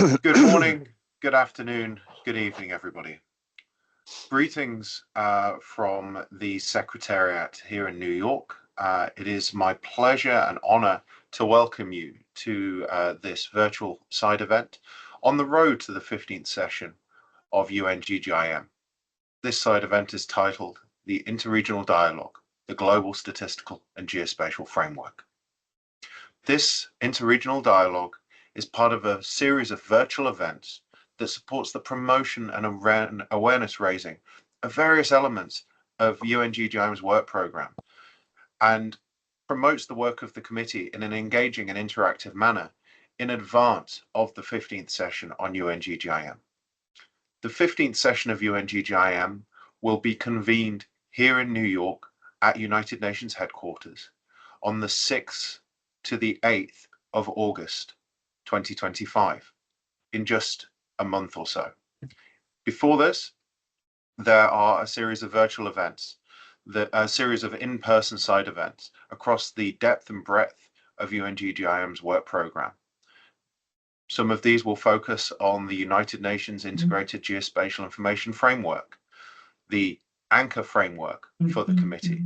Good morning, good afternoon, good evening, everybody. Greetings from the Secretariat here in New York. It is my pleasure and honor to welcome you to this virtual side event on the road to the 15th session of UNGGIM. This side event is titled the Interregional Dialogue, the Global Statistical and Geospatial Framework. This interregional dialogue is part of a series of virtual events that supports the promotion and awareness raising of various elements of UNGGIM's work program and promotes the work of the committee in an engaging and interactive manner in advance of the 15th session on UNGGIM. The 15th session of UNGGIM will be convened here in New York at United Nations headquarters on the 6th to the 8th of August 2025, in just a month or so. Before this, there are a series of virtual events, a series of in-person side events across the depth and breadth of UNGGIM's work program. Some of these will focus on the United Nations Integrated Geospatial Information Framework, the anchor framework for the committee.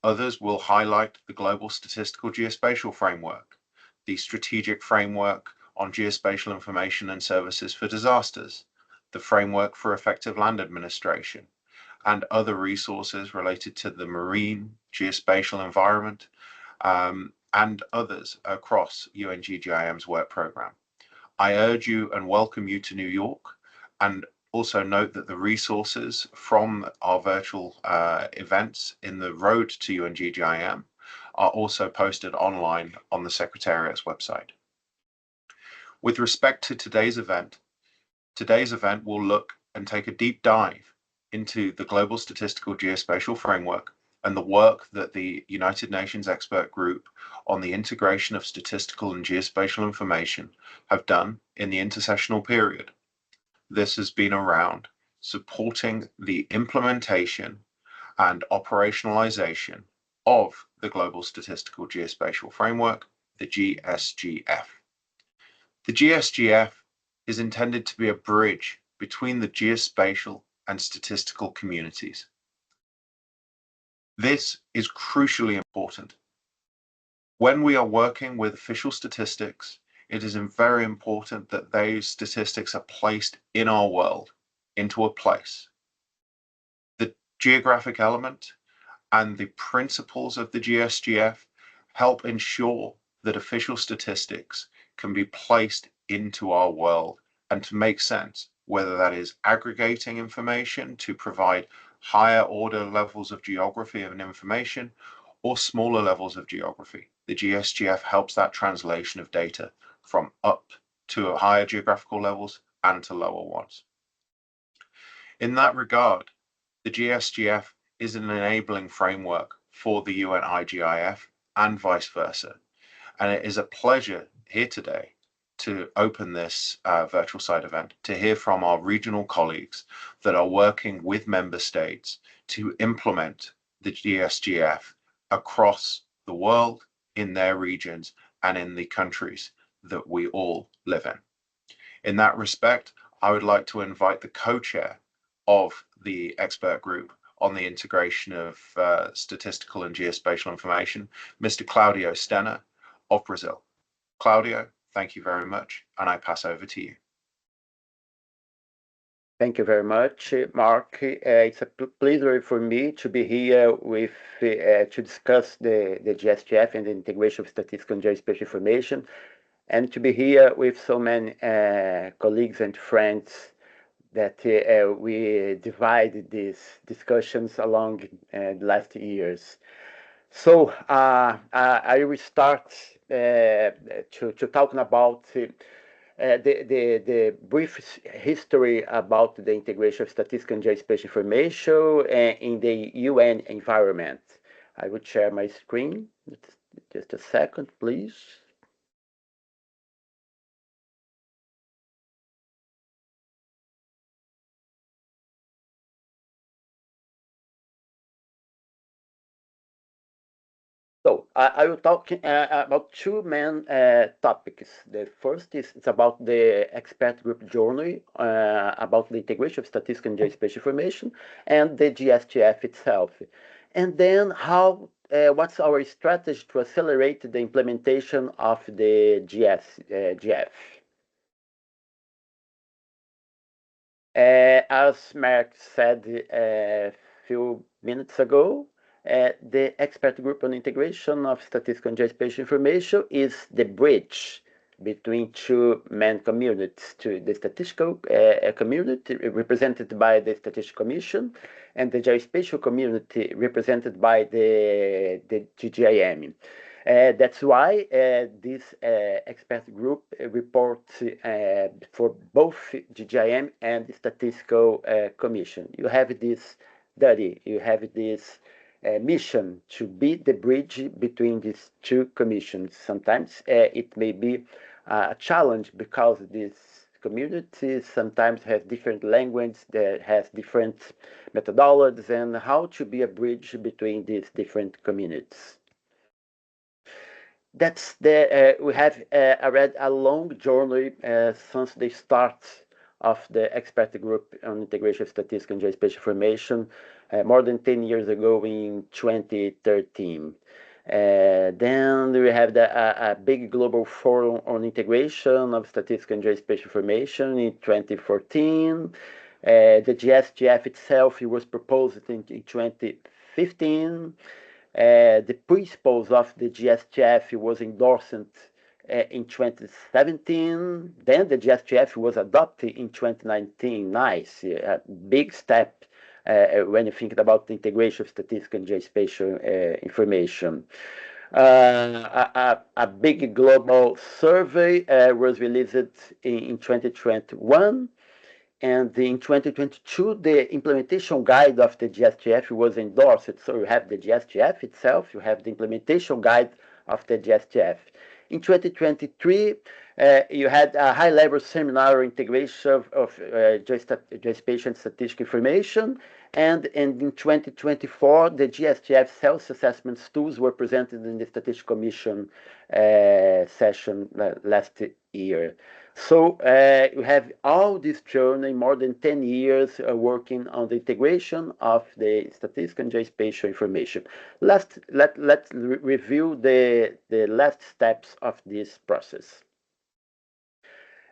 Others will highlight the Global Statistical Geospatial Framework, the Strategic Framework on Geospatial Information and Services for Disasters, the Framework for Effective Land Administration, and other resources related to the marine, geospatial environment, and others across UNGGIM's work program. I urge you and welcome you to New York, and also note that the resources from our virtual events in the road to UNGGIM are also posted online on the Secretariat's website. With respect to today's event will look and take a deep dive into the Global Statistical Geospatial Framework and the work that the United Nations Expert Group on the Integration of Statistical and Geospatial Information have done in the intersessional period. This has been around supporting the implementation and operationalization of the Global Statistical Geospatial Framework, the GSGF. The GSGF is intended to be a bridge between the geospatial and statistical communities. This is crucially important. When we are working with official statistics, it is very important that those statistics are placed in our world, into a place. The geographic element and the principles of the GSGF help ensure that official statistics can be placed into our world and to make sense, whether that is aggregating information to provide higher order levels of geography and information or smaller levels of geography. The GSGF helps that translation of data from up to higher geographical levels and to lower ones. In that regard, the GSGF is an enabling framework for the UNIGIF and vice versa. And it is a pleasure here today to open this virtual side event, to hear from our regional colleagues that are working with member states to implement the GSGF across the world, in their regions, and in the countries that we all live in. In that respect, I would like to invite the co-chair of the expert group on the integration of statistical and geospatial information, Mr. Claudio Stenner of Brazil. Claudio, thank you very much, and I pass over to you. Thank you very much, Mark. It's a pleasure for me to be here with to discuss the GSGF and the integration of statistical and geospatial information, and to be here with so many colleagues and friends that we divide these discussions along the last years. So I will start to talking about the brief history about the integration of statistical and geospatial information in the UN environment. I would share my screen. Just a second, please. So I will talk about two main topics. The first is it's about the expert group journey about the integration of statistical and geospatial information and the GSTF itself, and then how what's our strategy to accelerate the implementation of the GF. As Mark said a few minutes ago, the expert group on integration of statistical and geospatial information is the bridge between two main communities, to the statistical community represented by the Statistical Commission and the geospatial community represented by the GGIM. That's why this expert group reports for both GGIM and the Statistical Commission. You have this duty, you have this mission to be the bridge between these two commissions. Sometimes it may be a challenge because these communities sometimes have different language, that has different methodologies, and how to be a bridge between these different communities. That's the we have read a long journey since the start of the expert group on integration of statistical and geospatial information more than 10 years ago in 2013. Then we have a big global forum on integration of statistical and geospatial information in 2014. The GSGF itself, it was proposed in 2015. The principles of the GSTF was endorsed in 2017. Then the GSTF was adopted in 2019. Nice, a big step when you think about the integration of statistical and geospatial information. A big global survey was released in 2021. And in 2022, the implementation guide of the GSTF was endorsed. So you have the GSTF itself, you have the implementation guide of the GSTF. In 2023, you had a high-level seminar integration of geospatial and statistical information. And in 2024, the GSTF self-assessment tools were presented in the Statistical Commission session last year. So you have all this journey, more than 10 years working on the integration of the statistical and geospatial information. Let's review the last steps of this process.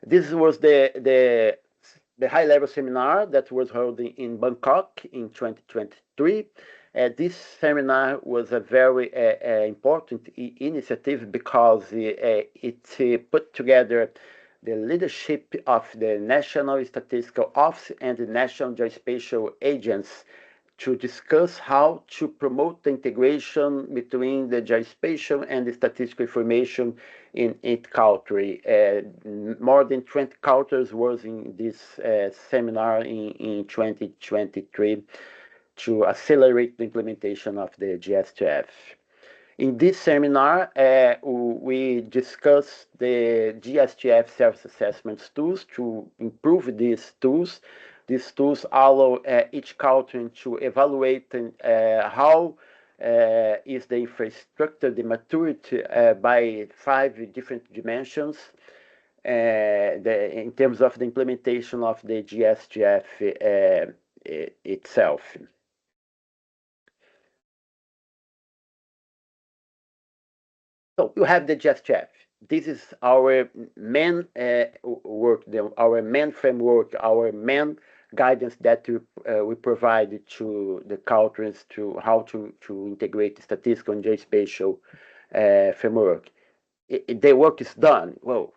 This was the high-level seminar that was held in Bangkok in 2023. This seminar was a very important initiative because it put together the leadership of the National Statistical Office and the National Geospatial Agents to discuss how to promote the integration between the geospatial and the statistical information in each country. More than 20 countries was in this seminar in 2023 to accelerate the implementation of the GSTF. In this seminar, we discussed the GSTF self-assessment tools to improve these tools. These tools allow each country to evaluate how is the infrastructure, the maturity by 5 different dimensions in terms of the implementation of the GSTF itself. So you have the GSTF. This is our main work, our main framework, our main guidance that we provide to the countries to how to integrate statistical and geospatial framework. The work is done. Well,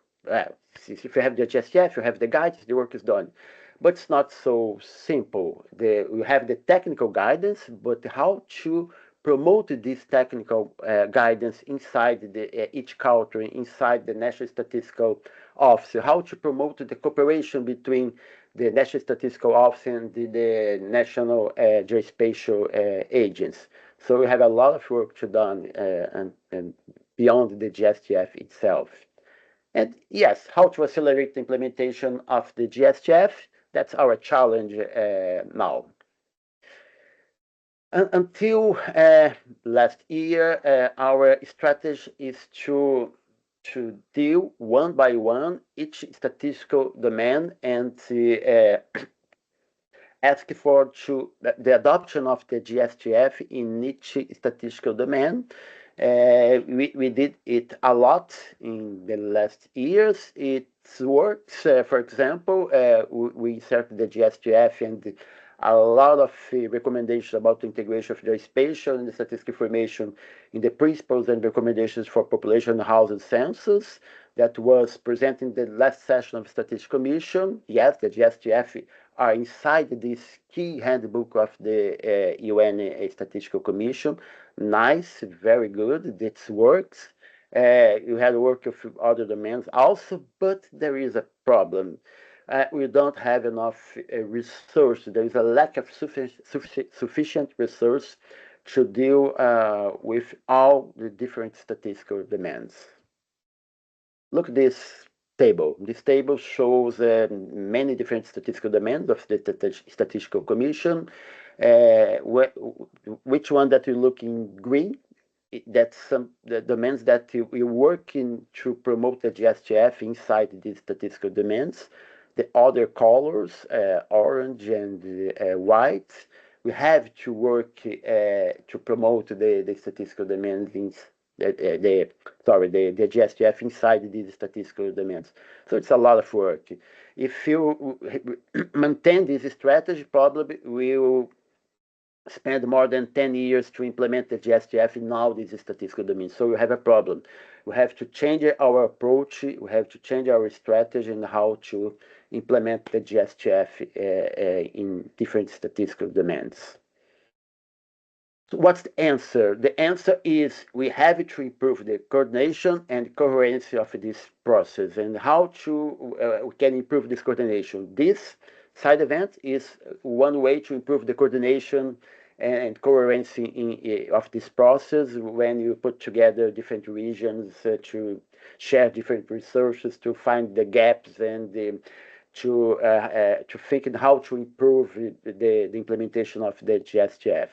if you have the GSTF, you have the guidance, the work is done. But it's not so simple. We have the technical guidance, but how to promote this technical guidance inside each country, inside the National Statistical Office, how to promote the cooperation between the National Statistical Office and the National Geospatial Agents. So we have a lot of work to done and beyond the GSTF itself. And yes, how to accelerate the implementation of the GSTF, that's our challenge now. Until last year, our strategy is to deal one by one each statistical domain and ask for the adoption of the GSTF in each statistical domain. We did it a lot in the last years. It works. For example, we inserted the GSTF and a lot of recommendations about the integration of geospatial and the statistical information in the principles and recommendations for population and housing census that was presented in the last session of Statistical Commission. Yes, the GSTF are inside this key handbook of the UN Statistical Commission. Nice, very good. This works. You had work of other domains also, but there is a problem. We don't have enough resource. There is a lack of sufficient resource to deal with all the different statistical demands. Look at this table. This table shows many different statistical demands of the Statistical Commission. Which one that you look in green? That's some the demands that we working to promote the GSTF inside these statistical demands. The other colors, orange and white, we have to work to promote the statistical demands in the GSTF inside these statistical demands. So it's a lot of work. If you maintain this strategy, probably we'll spend more than 10 years to implement the GSTF in all these statistical domains. So we have a problem. We have to change our approach. We have to change our strategy and how to implement the GSTF in different statistical domains. So what's the answer? The answer is we have to improve the coordination and coherency of this process. And how we can improve this coordination? This side event is one way to improve the coordination and coherency of this process when you put together different regions to share different resources to find the gaps and to think in how to improve the implementation of the GSTF.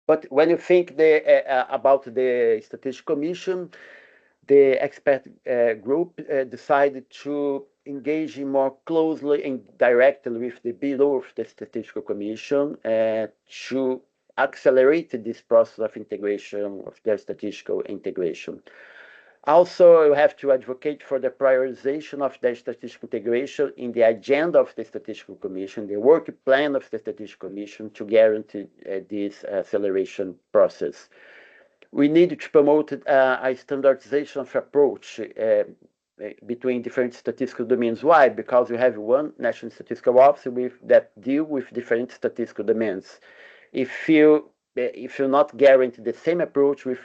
But when you think about the Statistical Commission, the expert group decided to engage more closely and directly with the Bureau of the Statistical Commission to accelerate this process of integration, of their statistical integration. Also, we have to advocate for the prioritization of the statistical integration in the agenda of the Statistical Commission, the work plan of the Statistical Commission to guarantee this acceleration process. We need to promote a standardization of approach between different statistical domains. Why? Because we have one National Statistical Office that deal with different statistical domains. If you not guarantee the same approach with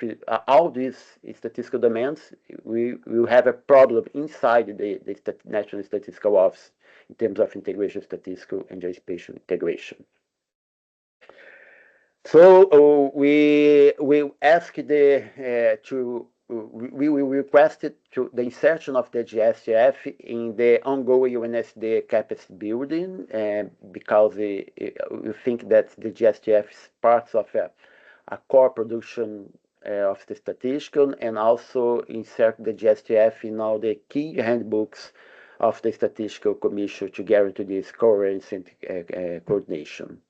all these statistical domains, we will have a problem inside the National Statistical Office in terms of integration, statistical and geospatial integration. So we will ask we will request the insertion of the GSTF in the ongoing UNSD capacity building because we think that the GSTF is part of a core production of the statistical, and also insert the GSTF in all the key handbooks of the Statistical Commission to guarantee this coherence and coordination.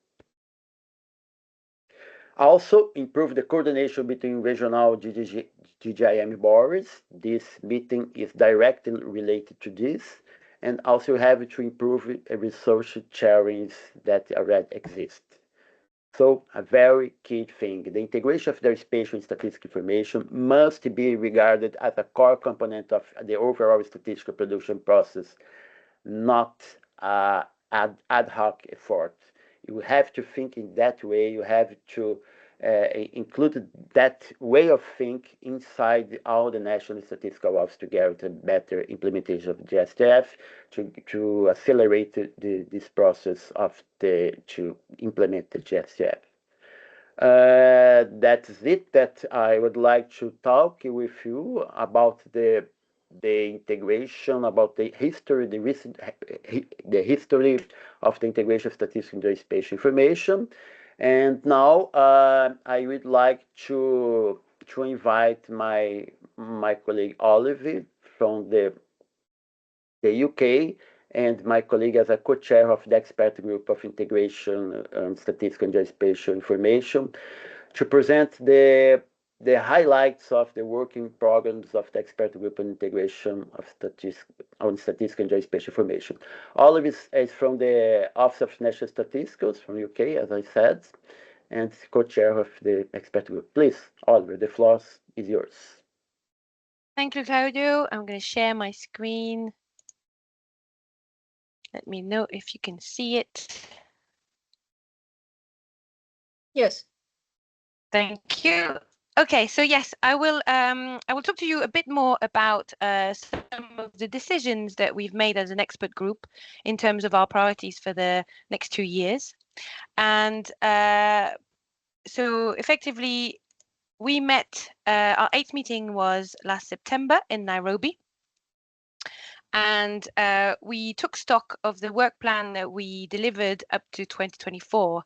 Also, improve the coordination between regional GGIM boards. This meeting is directly related to this. And also have to improve resource sharings that already exist. So, a very key thing, the integration of the spatial and statistical information must be regarded as a core component of the overall statistical production process, not ad hoc effort. You have to think in that way. You have to include that way of think inside all the National Statistical Office to guarantee better implementation of GSTF to accelerate this process to implement the GSTF. That's it that I would like to talk with you about the integration, about the history, the history of the integration of statistical and geospatial information. And now I would like to invite my colleague Olive from the UK, and my colleague as a co-chair of the expert group of integration statistical and geospatial information to present the highlights of the working programs of the expert group on integration of statistical and geospatial information. Olive is from the Office of National Statistics from UK, as I said, and co-chair of the expert group. Please, Oliver, the floor is yours. Thank you, Claudio. I'm going to share my screen. Let me know if you can see it. Yes. Thank you. Okay, so yes, I will talk to you a bit more about some of the decisions that we've made as an expert group in terms of our priorities for the next 2 years. And so effectively, we met, our 8th meeting was last September in Nairobi. And we took stock of the work plan that we delivered up to 2024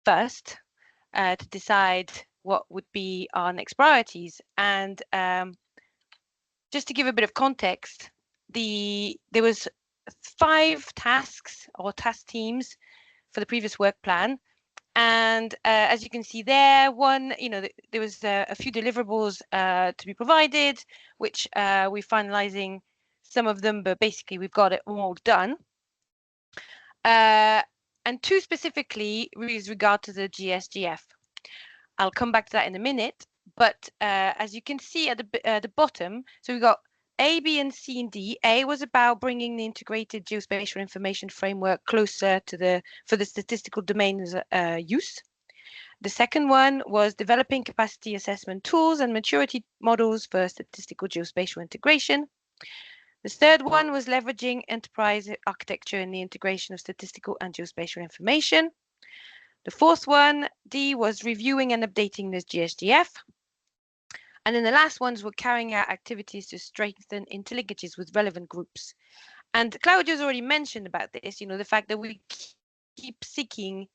first to decide what would be our next priorities. And just to give a bit of context, there was 5 tasks or task teams for the previous work plan. And as you can see there, there was a few deliverables to be provided, which we're finalizing some of them, but basically we've got it all done. And 2 specifically with regard to the GSGF. I'll come back to that in a minute, but as you can see at the bottom, so we've got A, B, and C and D. A was about bringing the integrated geospatial information framework closer to for the statistical domain's use. The second one was developing capacity assessment tools and maturity models for statistical geospatial integration. The third one was leveraging enterprise architecture in the integration of statistical and geospatial information. The fourth one, D, was reviewing and updating this GSGF. And then the last ones were carrying out activities to strengthen interlinkages with relevant groups. And Claudio's already mentioned about this, the fact that we keep seeking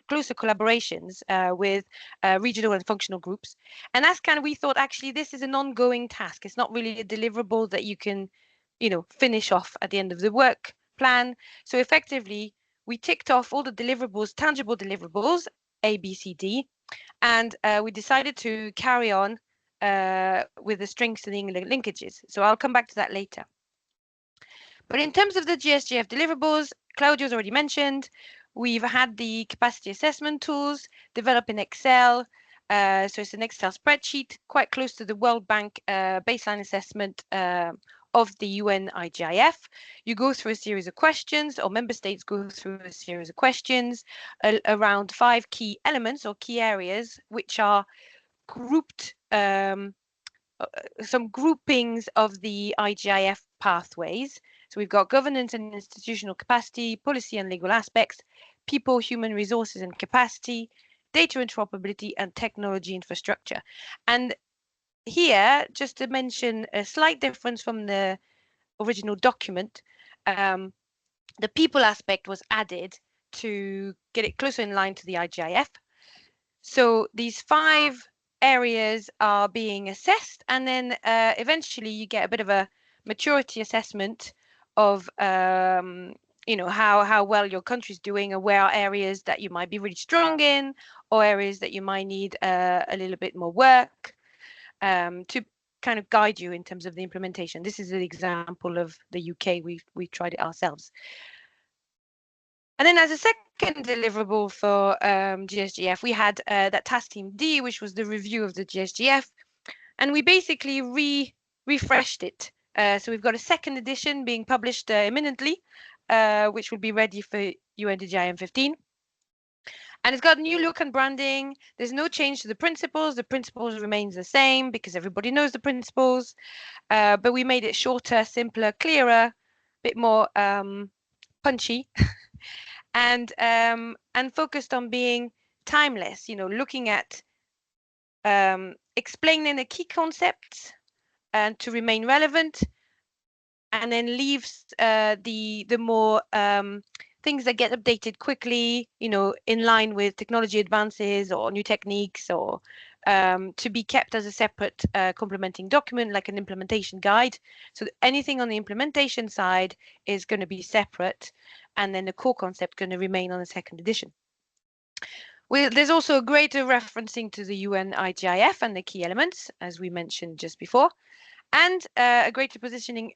closer collaborations with regional and functional groups. And that's we thought actually this is an ongoing task. It's not really a deliverable that you can, finish off at the end of the work plan. So effectively, we ticked off all the deliverables, tangible deliverables, A, B, C, D, and we decided to carry on with the strengthening the linkages. So I'll come back to that later. But in terms of the GSGF deliverables, Claudio's already mentioned, we've had the capacity assessment tools developed in Excel. So it's an Excel spreadsheet quite close to the World Bank baseline assessment of the UN IGIF. You go through a series of questions, or member states go through a series of questions around 5 key elements or key areas, which are grouped, some groupings of the IGIF pathways. So we've got governance and institutional capacity, policy and legal aspects, people, human resources and capacity, data interoperability, and technology infrastructure. And here, just to mention a slight difference from the original document, the people aspect was added to get it closer in line to the IGIF. So these 5 areas are being assessed, and then eventually you get a bit of a maturity assessment of how well your country's doing, and where are areas that you might be really strong in, or areas that you might need a little bit more work to kind of guide you in terms of the implementation. This is an example of the UK. We tried it ourselves. And then as a second deliverable for GSGF, we had that task team D, which was the review of the GSGF. And we basically refreshed it. So we've got a second edition being published imminently, which will be ready for UNDGIM 15. And it's got new look and branding. There's no change to the principles. The principles remains the same because everybody knows the principles. But we made it shorter, simpler, clearer, a bit more punchy. And focused on being timeless, looking at explaining the key concepts and to remain relevant, and then leaves the more things that get updated quickly, in line with technology advances or new techniques, or to be kept as a separate complementing document, like an implementation guide. So anything on the implementation side is going to be separate, and then the core concept going to remain on the second edition. There's also a greater referencing to the UN IGIF and the key elements, as we mentioned just before, and a greater positioning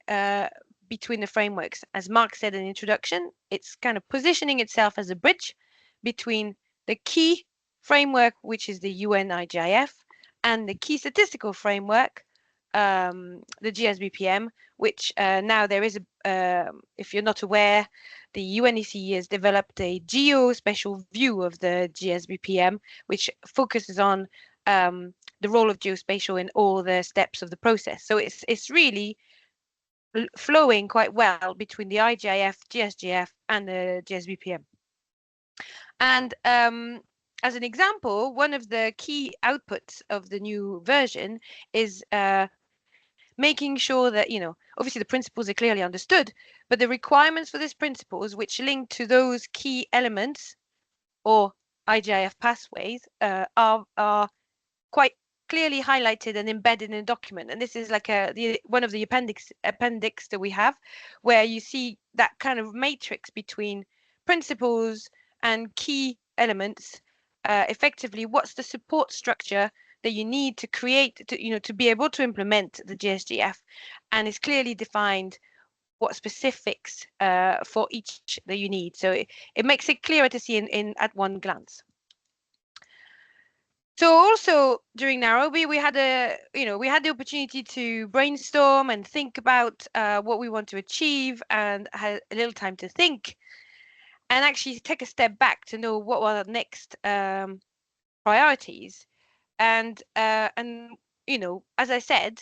between the frameworks. As Mark said in the introduction, it's kind of positioning itself as a bridge between the key framework, which is the UN IGIF, and the key statistical framework, the GSBPM, which now there is if you're not aware, the UNECE has developed a geospatial view of the GSBPM, which focuses on the role of geospatial in all the steps of the process. So it's really flowing quite well between the IGIF, GSGF, and the GSBPM. And as an example, one of the key outputs of the new version is making sure that, obviously the principles are clearly understood, but the requirements for these principles, which link to those key elements or IGIF pathways, are quite clearly highlighted and embedded in a document. And this is like one of the appendix that we have, where you see that kind of matrix between principles and key elements. Effectively, what's the support structure that you need to create to be able to implement the GSGF, and it's clearly defined what specifics for each that you need. So it makes it clearer to see in at one glance. So also during Nairobi, we had the opportunity to brainstorm and think about what we want to achieve, and had a little time to think and actually take a step back to know what were the next priorities. And as I said,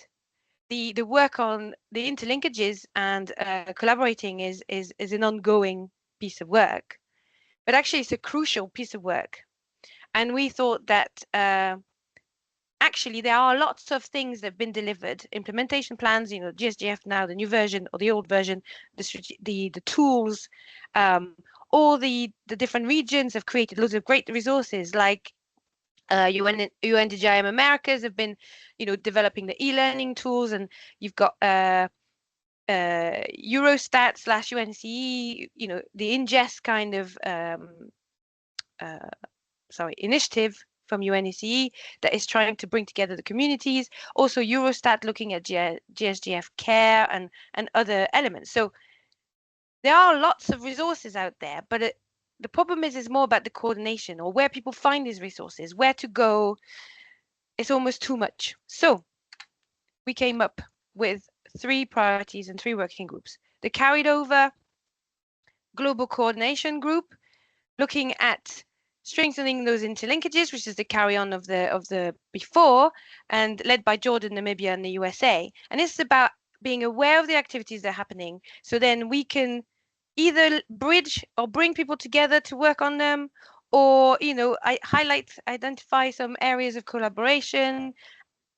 the work on the interlinkages and collaborating is an ongoing piece of work, but actually it's a crucial piece of work. And we thought that actually there are lots of things that have been delivered, implementation plans, GSGF now, the new version or the old version, the tools, all the different regions have created loads of great resources, like UNDGIM Americas have been, developing the e-learning tools, and you've got Eurostat / UNCE, the ingest kind of initiative from UNECE that is trying to bring together the communities. Also Eurostat looking at GSGF care and other elements. So there are lots of resources out there, but the problem is more about the coordination, or where people find these resources, where to go. It's almost too much. So we came up with 3 priorities and 3 working groups. The carried over global coordination group, looking at strengthening those interlinkages, which is the carry on of the before, and led by Jordan, Namibia, and the USA. And this is about being aware of the activities that are happening, so then we can either bridge or bring people together to work on them, or identify some areas of collaboration,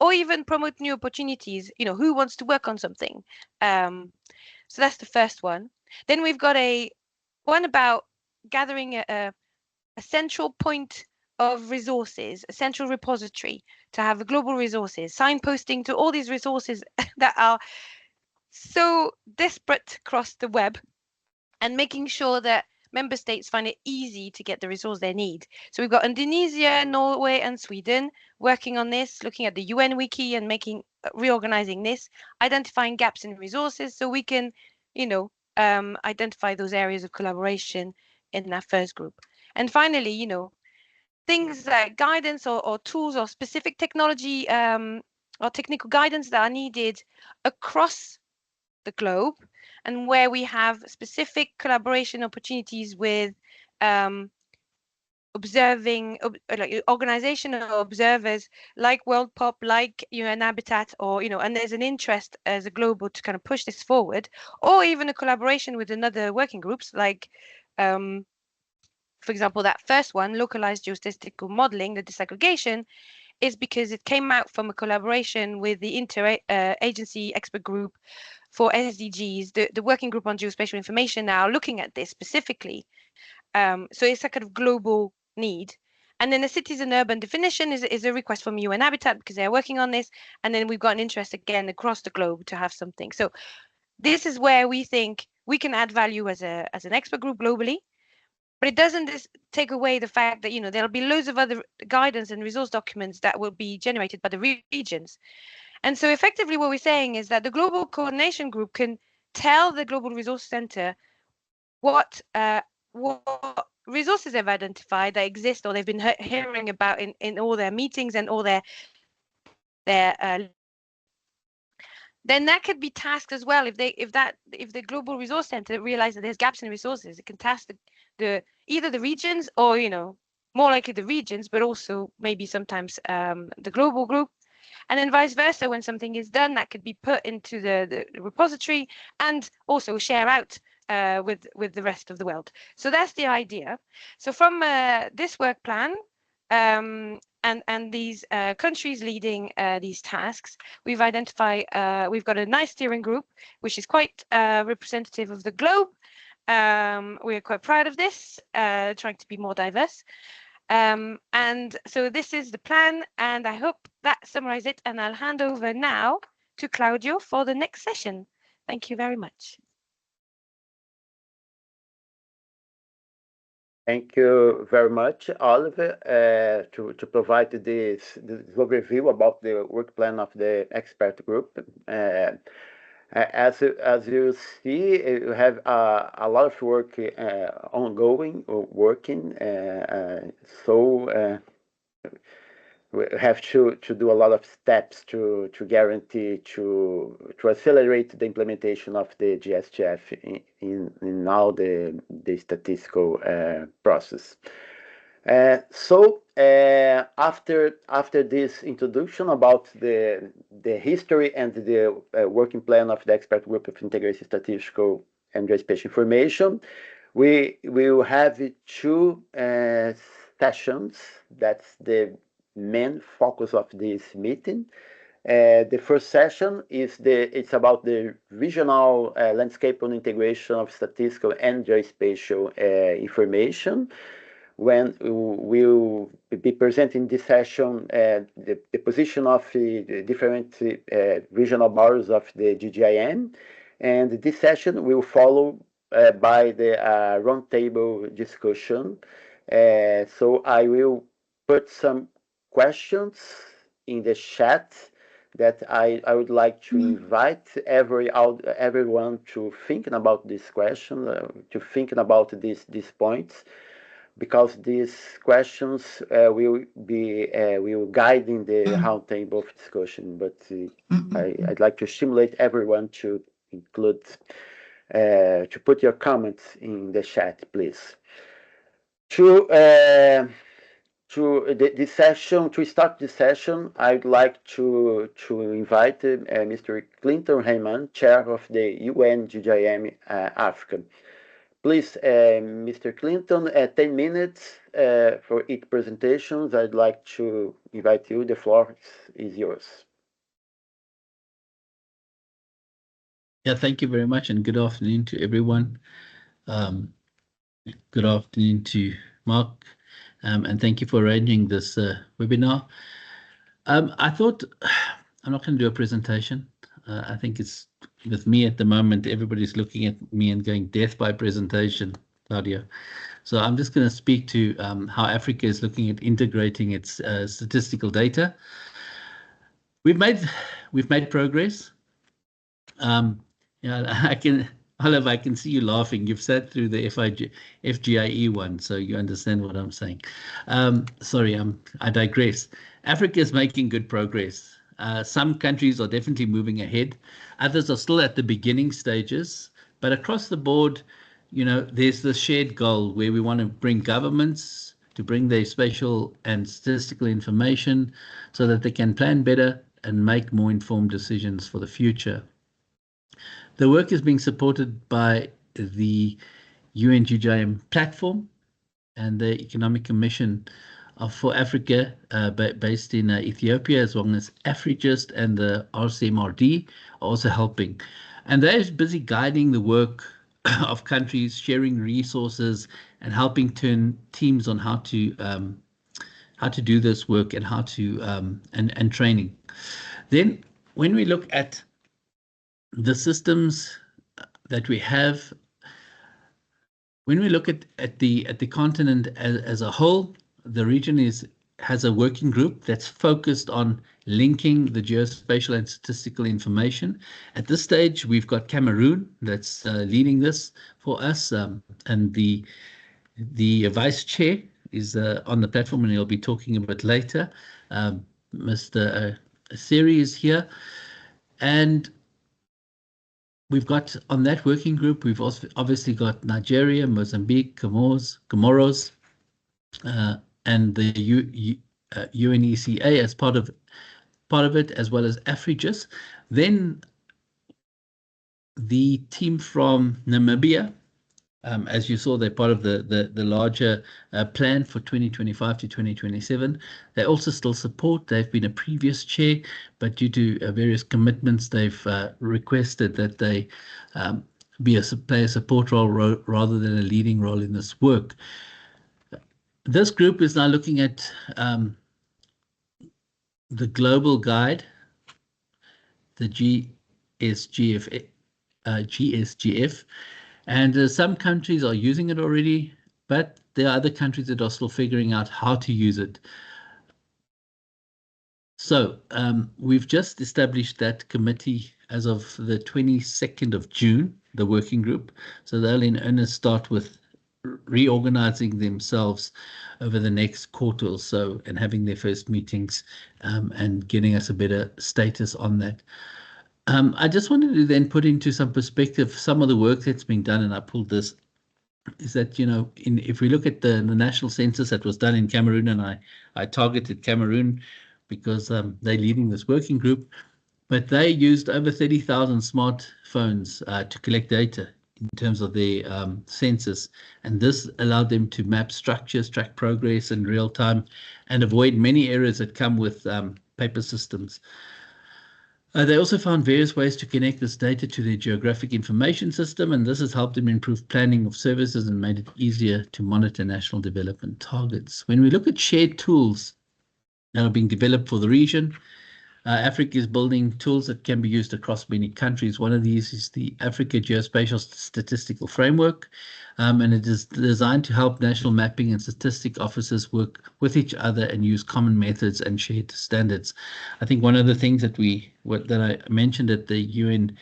or even promote new opportunities. Who wants to work on something? So that's the first one. Then we've got one about gathering a central point of resources, a central repository to have global resources, signposting to all these resources that are so disparate across the web, and making sure that member states find it easy to get the resource they need. So we've got Indonesia, Norway, and Sweden working on this, looking at the UN Wiki and reorganizing this, identifying gaps in resources, so we can, identify those areas of collaboration in that first group. And finally, things like guidance or tools or specific technology or technical guidance that are needed across the globe, and where we have specific collaboration opportunities with organization or observers like World Pop, like UN Habitat, or and there's an interest as a global to kind of push this forward, or even a collaboration with another working groups, like for example, that first one, localized geostatistical modeling, the disaggregation, is because it came out from a collaboration with the interagency expert group for SDGs, the Working Group on Geospatial Information now looking at this specifically. So it's a kind of global need. And then the cities and urban definition is a request from UN Habitat because they're working on this. And then we've got an interest again across the globe to have something. So this is where we think we can add value as an expert group globally. But it doesn't take away the fact that, there'll be loads of other guidance and resource documents that will be generated by the regions. And so effectively what we're saying is that the Global Coordination Group can tell the Global Resource Center what resources they've identified that exist or they've been hearing about in all their meetings and all their then that could be tasked as well. If the Global Resource Center realizes that there's gaps in resources, it can task either the regions or more likely the regions, but also maybe sometimes the global group. And then vice versa, when something is done, that could be put into the repository and also share out with the rest of the world. So that's the idea. So from this work plan and these countries leading these tasks, we've identified, we've got a nice steering group, which is quite representative of the globe. We're quite proud of this, trying to be more diverse. And so this is the plan, and I hope that summarizes it, and I'll hand over now to Claudio for the next session. Thank you very much. Thank you very much, Oliver, to provide this overview about the work plan of the expert group. As you see, you have a lot of work ongoing or working. So we have to do a lot of steps to guarantee to accelerate the implementation of the GSGF in now the statistical process. So after this introduction about the history and the working plan of the expert group of integrated statistical and geospatial information, we will have two sessions. That's the main focus of this meeting. The first session is it's about the regional landscape on integration of statistical and geospatial information. When we'll be presenting this session the position of the different regional borders of the GGIM, and this session will follow by the roundtable discussion. So I will put some questions in the chat that I would like to invite everyone to thinking about this question, to thinking about these points, because these questions will guide in the roundtable discussion. But I'd like to stimulate everyone to include, to put your comments in the chat, please. To start the session, I'd like to invite Mr. Clinton Heyman, Chair of the UN GGIM Africa. Please, Mr. Clinton, 10 minutes for each presentation. I'd like to invite you. The floor is yours. Yeah, thank you very much, and good afternoon to everyone. Good afternoon to Mark, and thank you for arranging this webinar. I thought I'm not going to do a presentation. I think it's with me at the moment, everybody's looking at me and going, death by presentation, Claudio. So I'm just going to speak to how Africa is looking at integrating its statistical data. We've made progress. Oliver, I can see you laughing. You've sat through the FGIE one, so you understand what I'm saying. Sorry, I digress. Africa is making good progress. Some countries are definitely moving ahead. Others are still at the beginning stages. But across the board, there's the shared goal where we want to bring governments to bring their spatial and statistical information so that they can plan better and make more informed decisions for the future. The work is being supported by the UN GGIM platform and the Economic Commission for Africa based in Ethiopia, as well as Afrigist and the RCMRD are also helping. And they're busy guiding the work of countries, sharing resources, and helping turn teams on how to do this work and how to and training. Then, when we look at the systems that we have, when we look at the continent as a whole, the region has a working group that's focused on linking the geospatial and statistical information. At this stage, we've got Cameroon that's leading this for us, and the vice chair is on the platform, and he'll be talking a bit later. Mr. Asiri is here, and we've got on that working group, we've also obviously got Nigeria, Mozambique, Comoros, and the UNECA as part of it, as well as Afrigis. Then the team from Namibia, as you saw, they're part of the larger plan for 2025 to 2027. They also still support. They've been a previous chair, but due to various commitments, they've requested that they play a support role rather than a leading role in this work. This group is now looking at the global guide, the GSGF, and some countries are using it already, but there are other countries that are still figuring out how to use it. So we've just established that committee as of the 22nd of June, the working group. So they'll in earnest start with reorganizing themselves over the next quarter or so and having their first meetings and getting us a better status on that. I just wanted to then put into some perspective some of the work that's been done, and I pulled this, is that, you know, if we look at the national census that was done in Cameroon, and I targeted Cameroon because they're leading this working group, but they used over 30,000 smartphones to collect data in terms of their census, and this allowed them to map structures, track progress in real time, and avoid many errors that come with paper systems. They also found various ways to connect this data to their geographic information system, and this has helped them improve planning of services and made it easier to monitor national development targets. When we look at shared tools that are being developed for the region, Africa is building tools that can be used across many countries. One of these is the Africa Geospatial Statistical Framework, and it is designed to help national mapping and statistic officers work with each other and use common methods and shared standards. I think one of the things that I mentioned at the UN,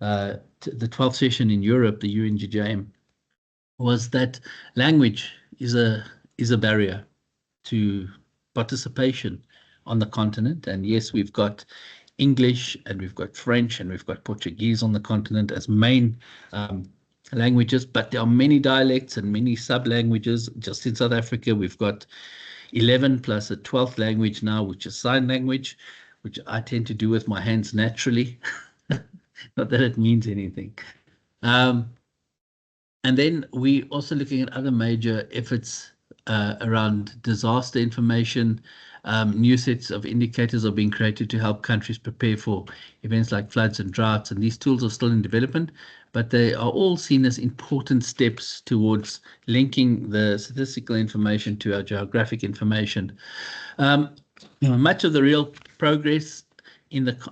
the 12th session in Europe, the UNGJM, was that language is a barrier to participation on the continent. And yes, we've got English and we've got French and we've got Portuguese on the continent as main languages, but there are many dialects and many sub-languages. Just in South Africa, we've got 11 plus a 12th language now, which is sign language, which I tend to do with my hands naturally. Not that it means anything. And then we're also looking at other major efforts around disaster information. New sets of indicators are being created to help countries prepare for events like floods and droughts, and these tools are still in development, but they are all seen as important steps towards linking the statistical information to our geographic information. Much of the real progress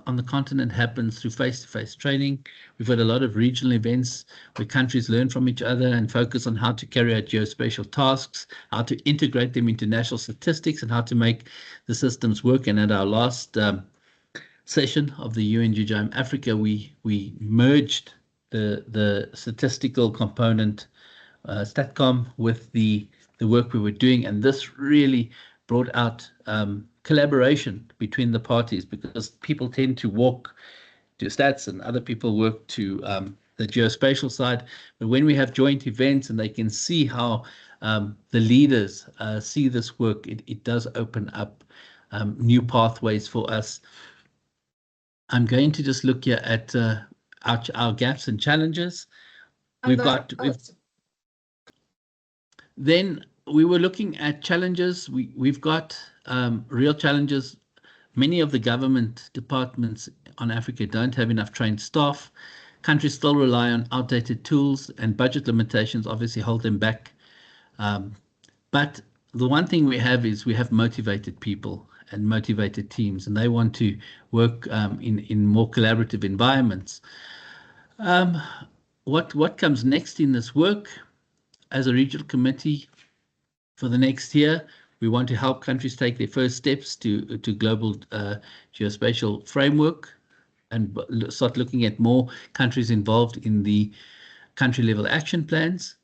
on the continent happens through face-to-face training. We've had a lot of regional events where countries learn from each other and focus on how to carry out geospatial tasks, how to integrate them into national statistics, and how to make the systems work. And at our last session of the UNGJM Africa, we merged the statistical component, StatCom, with the work we were doing, and this really brought out collaboration between the parties, because people tend to walk to stats and other people work to the geospatial side. But when we have joint events and they can see how the leaders see this work, it does open up new pathways for us. I'm going to just look here at our gaps and challenges. Then we were looking at challenges. We've got real challenges. Many of the government departments on Africa don't have enough trained staff. countries still rely on outdated tools, and budget limitations obviously hold them back. But the one thing we have is we have motivated people and motivated teams, and they want to work in more collaborative environments. What comes next in this work? As a regional committee for the next year, we want to help countries take their first steps to global geospatial framework and start looking at more countries involved in the country level action plans.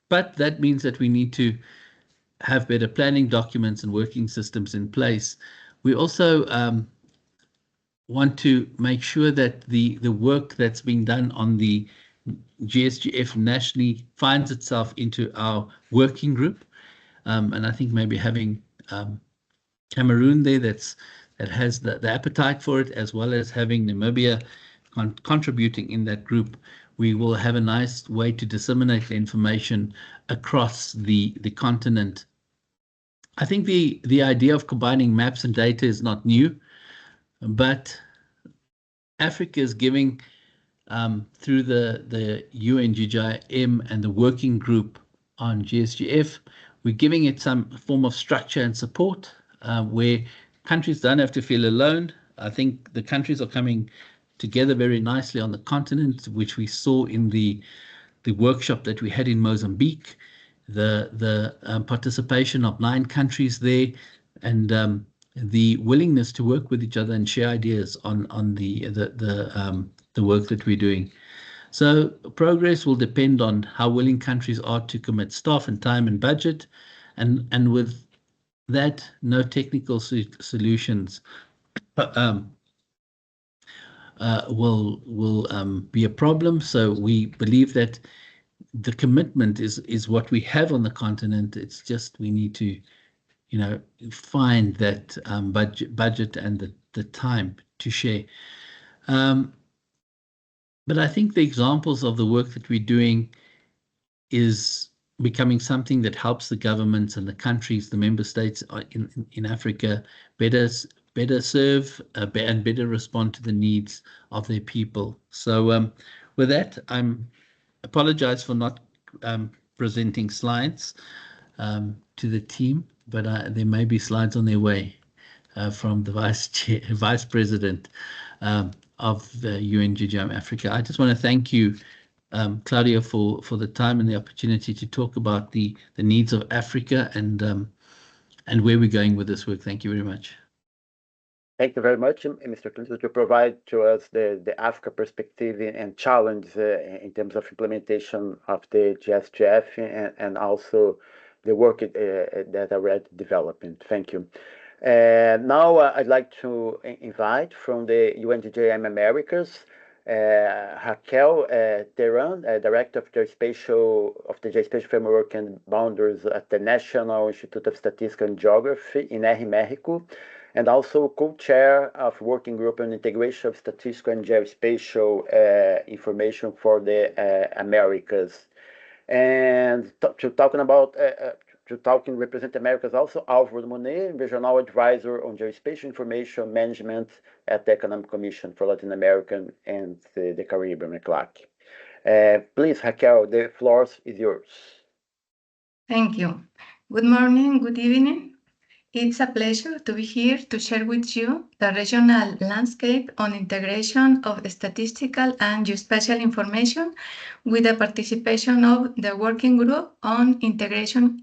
But that means that we need to have better planning documents and working systems in place. We also want to make sure that the work that's being done on the GSGF nationally finds itself into our working group. And I think maybe having Cameroon there that has the appetite for it, as well as having Namibia contributing in that group, we will have a nice way to disseminate the information across the continent. I think the idea of combining maps and data is not new, but Africa is giving, through the UNGGIM and the working group on GSGF, we're giving it some form of structure and support where countries don't have to feel alone. I think the countries are coming together very nicely on the continent, which we saw in the workshop that we had in Mozambique, the participation of 9 countries there, and the willingness to work with each other and share ideas on the work that we're doing. So progress will depend on how willing countries are to commit staff and time and budget, and with that, no technical solutions will be a problem. So we believe that the commitment is what we have on the continent. It's just we need to, find that budget and the time to share. But I think the examples of the work that we're doing is becoming something that helps the governments and the countries, the member states in Africa, better serve and better respond to the needs of their people. So with that, I apologize for not presenting slides to the team, but there may be slides on their way from the Vice President of the UNGGIM Africa. I just want to thank you, Claudia, for the time and the opportunity to talk about the needs of Africa and where we're going with this work. Thank you very much. Thank you very much, Mr. Clinton, to provide to us the Africa perspective and challenge in terms of implementation of the GSGF and also the work that are already developing. Thank you. Now I'd like to invite from the UNGGIM Americas, Raquel Teran, Director of the Geospatial Framework and Boundaries at the National Institute of Statistical and Geography in Mexico, and also co-chair of Working Group on Integration of Statistical and Geospatial Information for the Americas. And to represent Americas also, Álvaro Monet, Regional Advisor on Geospatial Information Management at the Economic Commission for Latin America and the Caribbean, CLAC. Please, Raquel, the floor is yours. Thank you. Good morning, good evening. It's a pleasure to be here to share with you the regional landscape on integration of statistical and geospatial information with the participation of the Working Group on Integration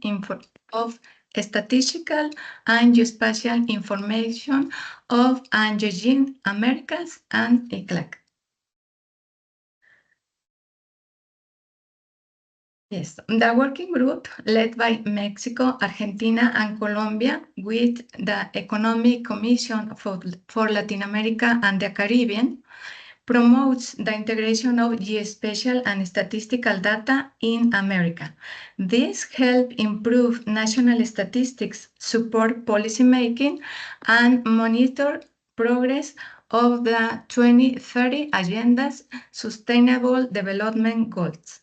of Statistical and Geospatial Information of UNGGIM Americas and ECLAC. Yes, the working group led by Mexico, Argentina, and Colombia with the Economic Commission for Latin America and the Caribbean promotes the integration of geospatial and statistical data in America. This helps improve national statistics, support policymaking, and monitor progress of the 2030 Agenda's Sustainable Development Goals.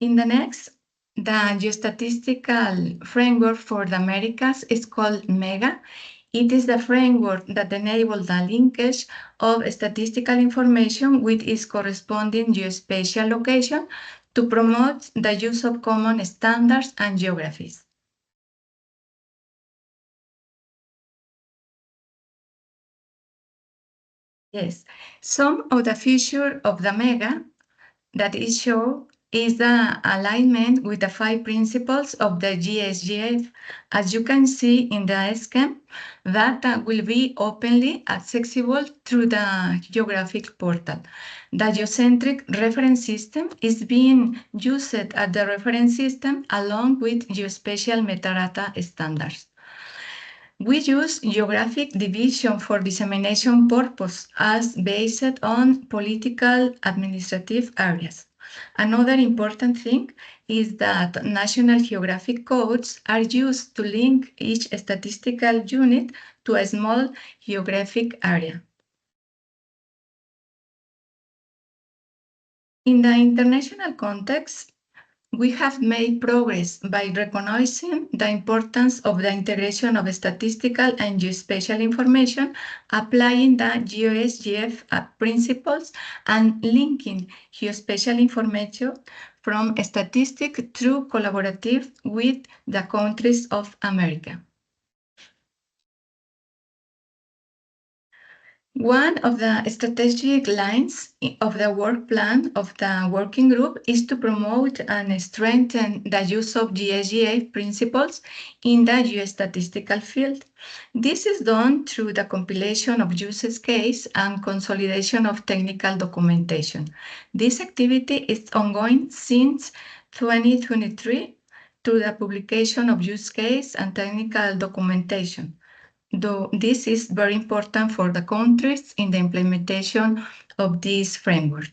In the next, the Geostatistical Framework for the Americas is called MEGA. It is the framework that enables the linkage of statistical information with its corresponding geospatial location to promote the use of common standards and geographies. Yes, some of the features of the MEGA that is shown is the alignment with the 5 principles of the GSGF. As you can see in the scheme, data will be openly accessible through the geographic portal. The geocentric reference system is being used as the reference system along with geospatial metadata standards. We use geographic division for dissemination purpose as based on political administrative areas. Another important thing is that national geographic codes are used to link each statistical unit to a small geographic area. In the international context, we have made progress by recognizing the importance of the integration of statistical and geospatial information, applying the GeoSGF principles, and linking geospatial information from statistics through collaborative with the countries of America. One of the strategic lines of the work plan of the working group is to promote and strengthen the use of GSGA principles in the geostatistical field. This is done through the compilation of use case and consolidation of technical documentation. This activity is ongoing since 2023 through the publication of use case and technical documentation. Though this is very important for the countries in the implementation of this framework.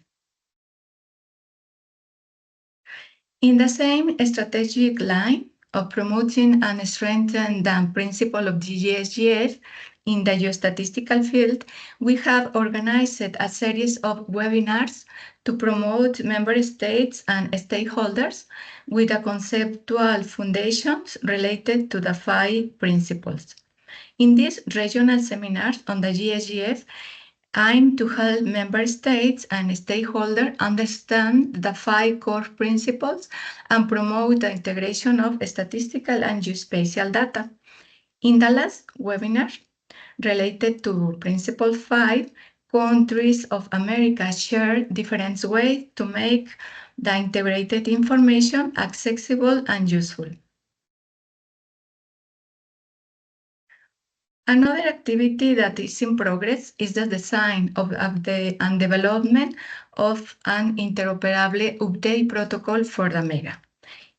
In the same strategic line of promoting and strengthening the principle of the GSGF in the geostatistical field, we have organized a series of webinars to promote member states and stakeholders with the conceptual foundations related to the 5 principles. In these regional seminars on the GSGF, aim to help member states and stakeholders understand the 5 core principles and promote the integration of statistical and geospatial data. In the last webinar, related to Principle 5, countries of America share different ways to make the integrated information accessible and useful. Another activity that is in progress is the design and development of an interoperable update protocol for the MEGA.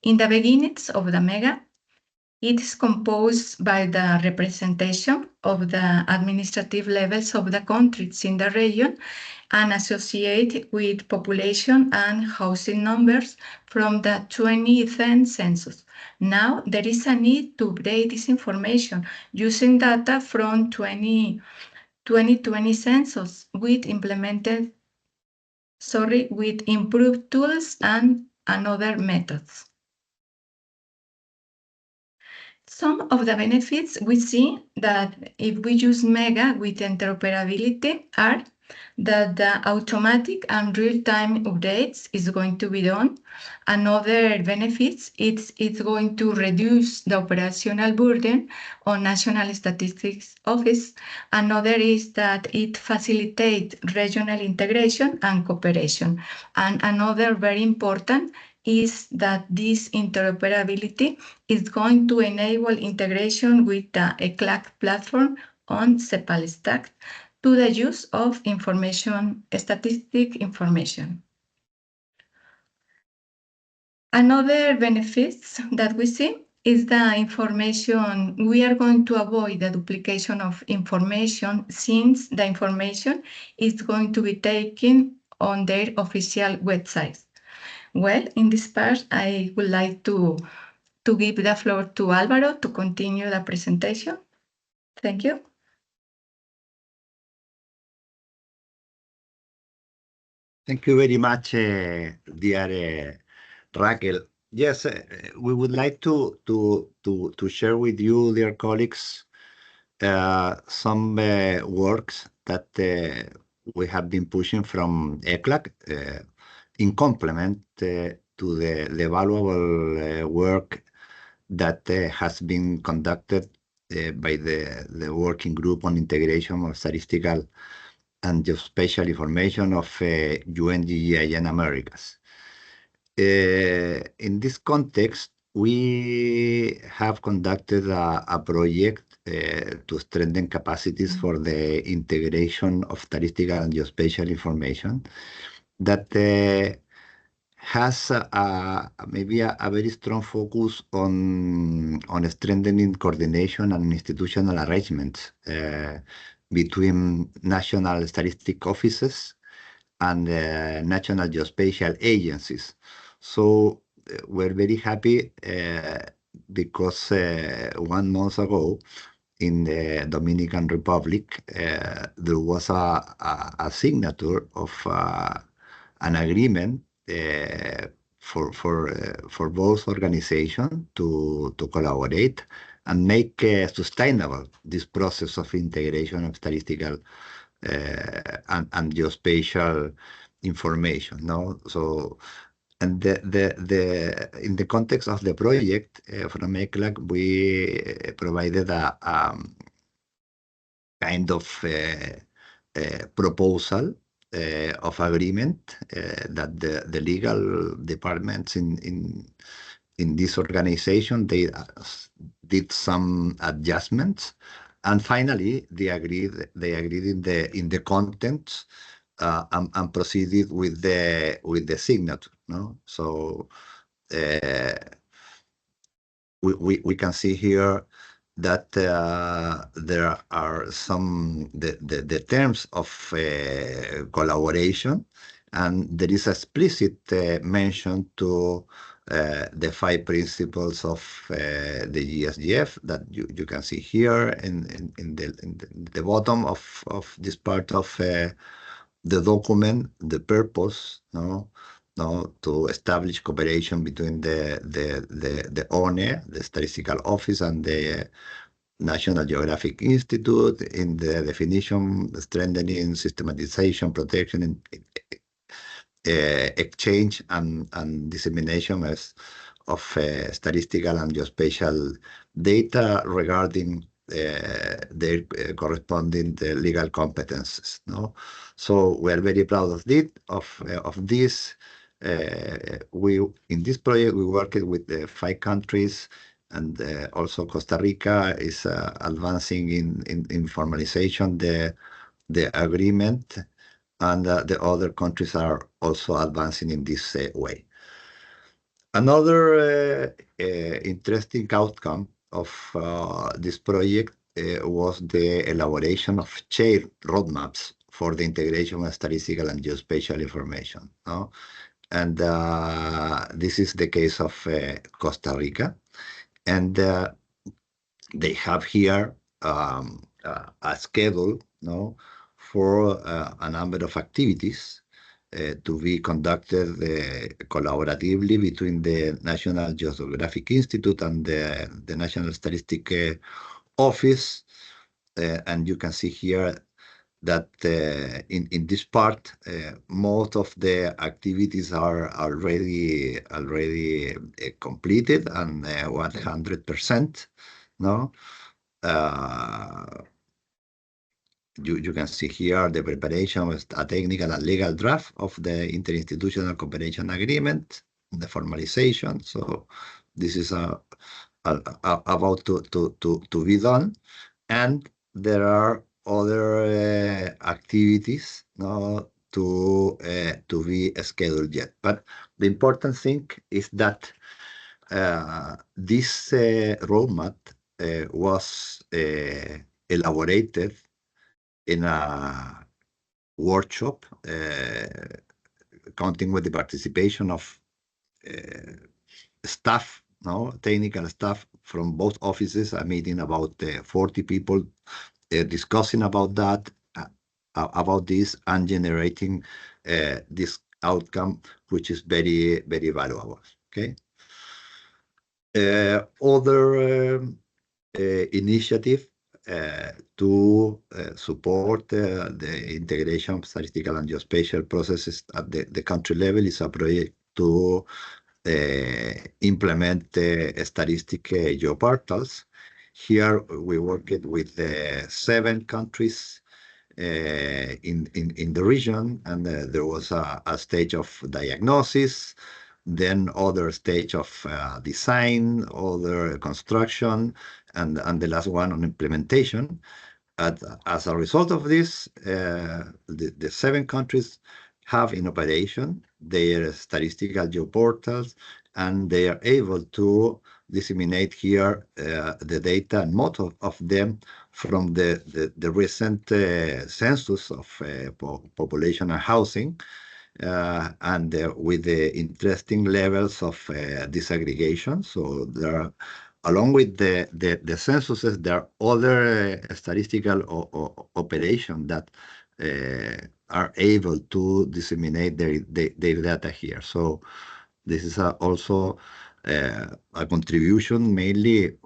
In the beginnings of the MEGA, it is composed by the representation of the administrative levels of the countries in the region and associated with population and housing numbers from the 2010 census. Now there is a need to update this information using data from 2020 census with improved tools and other methods. Some of the benefits we see that if we use MEGA with interoperability are that the automatic and real-time updates is going to be done. Another benefits, it's going to reduce the operational burden on National Statistics Office. Another is that it facilitates regional integration and cooperation. And another very important is that this interoperability is going to enable integration with the ECLAC platform on CEPAL stack to the use of statistic information. Another benefits that we see is the information. We are going to avoid the duplication of information since the information is going to be taken on their official websites. Well, in this part, I would like to give the floor to Álvaro to continue the presentation. Thank you. Thank you very much, dear Raquel. Yes, we would like to share with you, dear colleagues, some works that we have been pushing from ECLAC in complement to the valuable work that has been conducted by the working group on integration of statistical and geospatial information of UNGGIN Americas. In this context, we have conducted a project to strengthen capacities for the integration of statistical and geospatial information that has maybe a very strong focus on strengthening coordination and institutional arrangements between national statistic offices and national geospatial agencies. So we're very happy because 1 month ago in the Dominican Republic, there was a signature of an agreement for both organizations to collaborate and make sustainable this process of integration of statistical and geospatial information. No, so and in the context of the project from ECLAC, we provided a kind of proposal of agreement that the legal departments in this organization, they did some adjustments, and finally they agreed in the contents and proceeded with the signature. No, so we can see here that there are some the terms of collaboration, and there is explicit mention to the 5 principles of the GSGF that you can see here in the bottom of this part of the document, the purpose, to establish cooperation between the ONE, the Statistical Office, and the National Geographic Institute in the definition, strengthening, systematization, protection, exchange, and dissemination of statistical and geospatial data regarding their corresponding legal competences. No, so we are very proud of this. In this project we worked with the 5 countries, and also Costa Rica is advancing in formalization the agreement, and the other countries are also advancing in this way. Another interesting outcome of this project was the elaboration of shared roadmaps for the integration of statistical and geospatial information. No? And this is the case of Costa Rica. And they have here a schedule for a number of activities to be conducted collaboratively between the National Geographic Institute and the National Statistical Office. And you can see here that in this part, most of the activities are already completed and 100%. No, you can see here the preparation of a technical and legal draft of the interinstitutional cooperation agreement, the formalization. So this is about to be done, and there are other activities to be scheduled yet. But the important thing is that this roadmap was elaborated in a workshop, counting with the participation of staff, technical staff from both offices, a meeting about 40 people discussing about this and generating this outcome, which is very, very valuable. Okay. Other initiative to support the integration of statistical and geospatial processes at the country level. Is a project to implement statistic geoportals. Here we worked with 7 countries in the region, and there was a stage of diagnosis, then other stage of design, other construction, and the last one on implementation. As a result of this, the 7 countries have in operation their statistical geoportals, and they are able to disseminate here the data, and most of them from the recent census of population and housing, and with the interesting levels of disaggregation. So there are, along with the censuses, there are other statistical operations that are able to disseminate their data here. So this is also a contribution mainly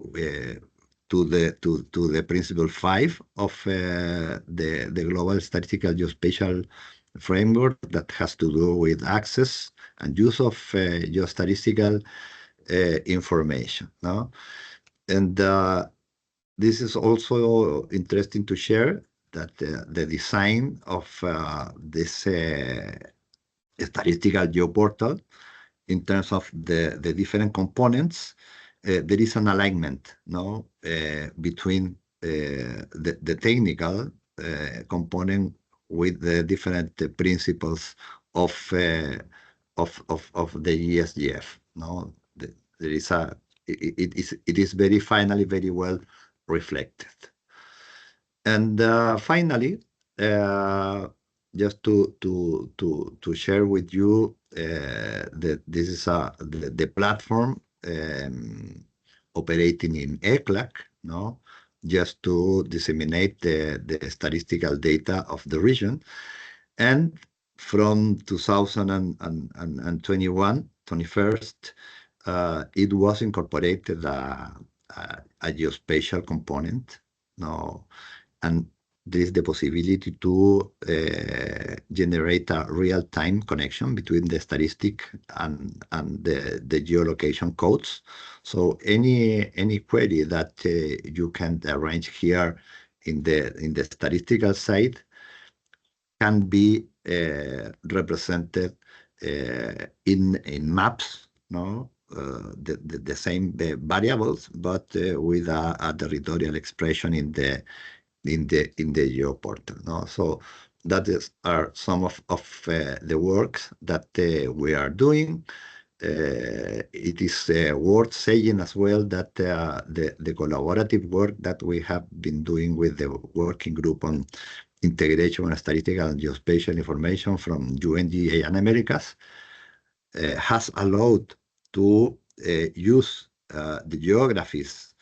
to the principle 5 of the global statistical geospatial framework, that has to do with access and use of geostatistical information. No? And this is also interesting to share that the design of this statistical geoportal, in terms of the different components, there is an alignment, no, between the technical component with the different principles of the ESGF. No, there is it is very finally very well reflected. And finally, just to share with you that this is the platform operating in ECLAC, no, just to disseminate the statistical data of the region. And from 2021, 21st, it was incorporated a geospatial component, no, and there is the possibility to generate a real-time connection between the statistic and the geolocation codes. So any query that you can arrange here in the statistical side can be represented in maps, no, the same variables, but with a territorial expression in the geoportal. No? So that are some of the works that we are doing. It is worth saying as well that the collaborative work that we have been doing with the working group on integration and statistical and geospatial information from UNGA and Americas has allowed to use the geographies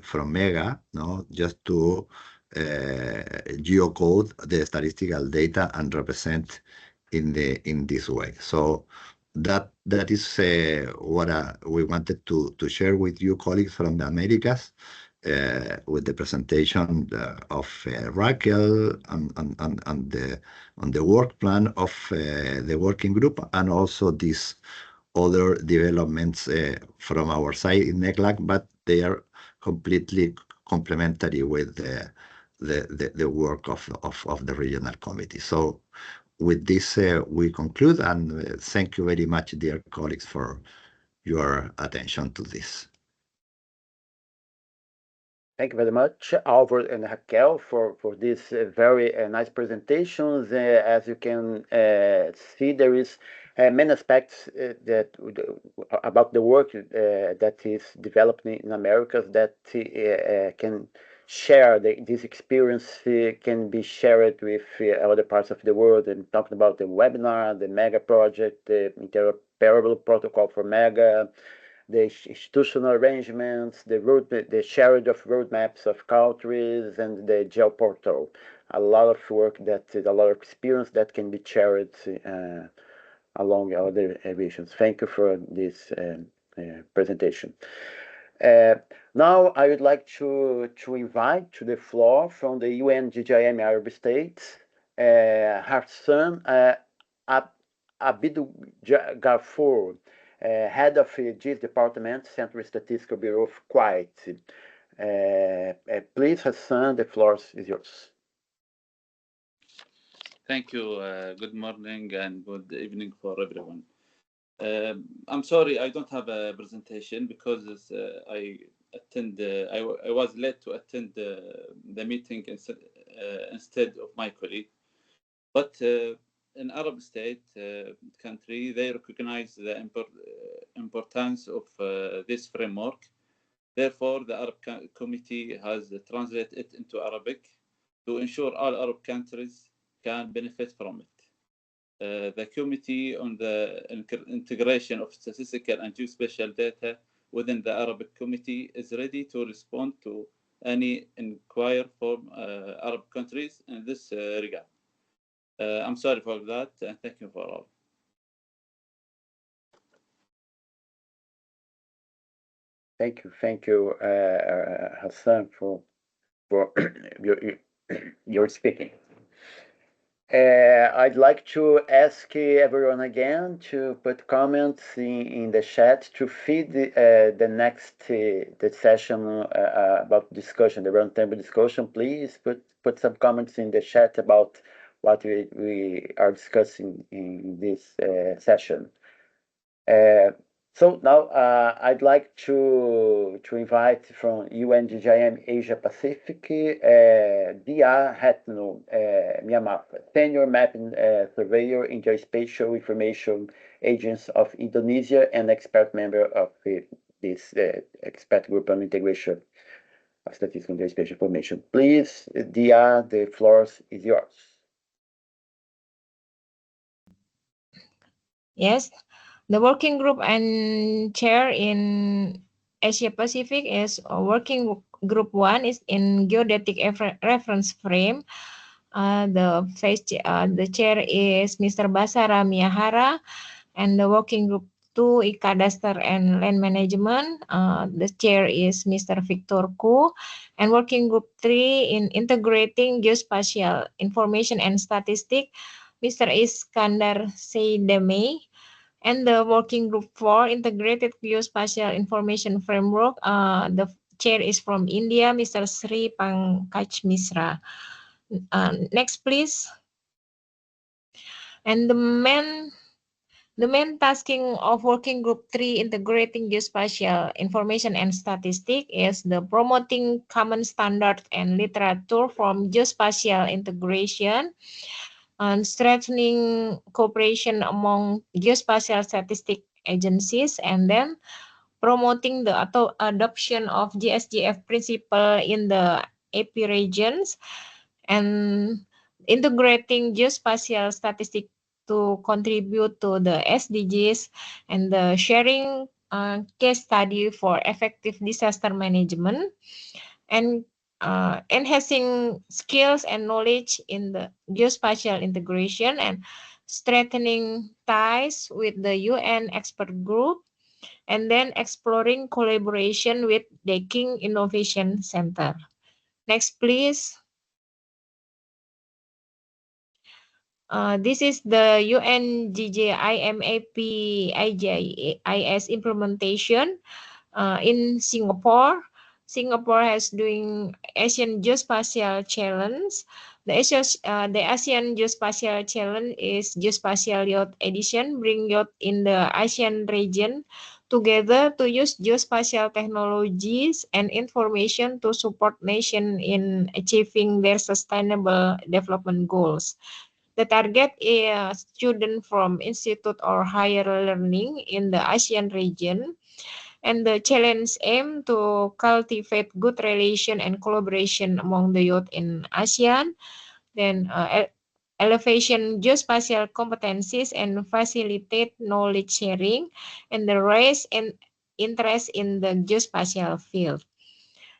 from MEGA, no, just to geocode the statistical data and represent in this way. So that is what we wanted to share with you, colleagues from the Americas, with the presentation of Raquel and the work plan of the working group, and also these other developments from our side in NECLAC, but they are completely complementary with the work of the regional committee. So with this, we conclude, and thank you very much, dear colleagues, for your attention to this. Thank you very much, Albert and Raquel, for these very nice presentations. As you can see, there is many aspects about the work that is developing in Americas that can share this experience can be shared with other parts of the world. And talking about the webinar, the MEGA project, the interoperable protocol for MEGA, the institutional arrangements, the sharing of roadmaps of countries, and the geoportal. A lot of work a lot of experience that can be shared along other regions. Thank you for this presentation. Now I would like to invite to the floor from the UNGGIM Arab States, Hassan Abid Gafour, head of GIS Department, Central Statistical Bureau of Kuwait. Please, Hassan, the floor is yours. Thank you. Good morning and good evening for everyone. I'm sorry I don't have a presentation because I was late to attend the meeting instead of my colleague. But in Arab state country, they recognize the importance of this framework. Therefore, the Arab Committee has translated it into Arabic to ensure all Arab countries can benefit from it. The Committee on the Integration of Statistical and Geospatial Data within the Arabic Committee is ready to respond to any inquiry from Arab countries in this regard. I'm sorry for that, and thank you for all. Thank you, Hassan, for your speaking. I'd like to ask everyone again to put comments in the chat to feed the next the session about discussion, the roundtable discussion. Please put some comments in the chat about what we are discussing in this session. So now I'd like to invite from UNGGIM Asia Pacific, Dia Hetno Myanmar, Senior Mapping Surveyor in Geospatial Information Agents of Indonesia and expert member of this expert group on integration of statistical and geospatial information. Please, Dia, the floor is yours. Yes. The working group and chair in Asia Pacific is working group 1 is in geodetic reference frame. The chair is Mr. Basara Miyahara, and the working group 2 cadastre and land management. The chair is Mr. Victor Ku, and working group 3 in integrating geospatial information and statistics, Mr. Iskandar Seidame. And the working group 4, Integrated Geospatial Information Framework, the chair is from India, Mr. Sri Pankaj Misra. Next, please. And the main tasking of working group 3, Integrating Geospatial Information and Statistics, is the promoting common standards and literature from geospatial integration, and strengthening cooperation among geospatial statistic agencies, and then promoting the adoption of GSGF principle in the AP regions, and integrating geospatial statistics to contribute to the SDGs, and the sharing case study for effective disaster management, and enhancing skills and knowledge in the geospatial integration, and strengthening ties with the UN expert group, and then exploring collaboration with the King Innovation Center. Next, please. This is the UNGGIMAP-IGIS implementation in Singapore. Singapore has doing Asian Geospatial Challenge. The ASEAN Geospatial Challenge is Geospatial Youth Edition, bring youth in the ASEAN region together to use geospatial technologies and information to support nations in achieving their sustainable development goals. The target is students from institute or higher learning in the ASEAN region. And the challenge aim to cultivate good relation and collaboration among the youth in ASEAN, then elevation geospatial competencies and facilitate knowledge sharing, and the raise and interest in the geospatial field.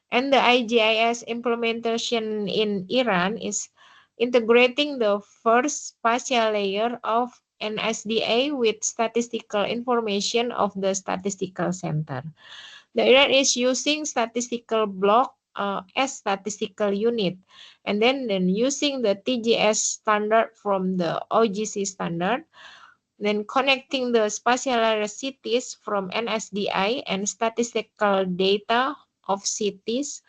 And the IGIS implementation in Iran is integrating the first spatial layer of NSDA with statistical information of the statistical center. The Iran is using statistical block as statistical unit, and then using the TGS standard from the OGC standard, then connecting the spatial area cities from NSDI and statistical data of cities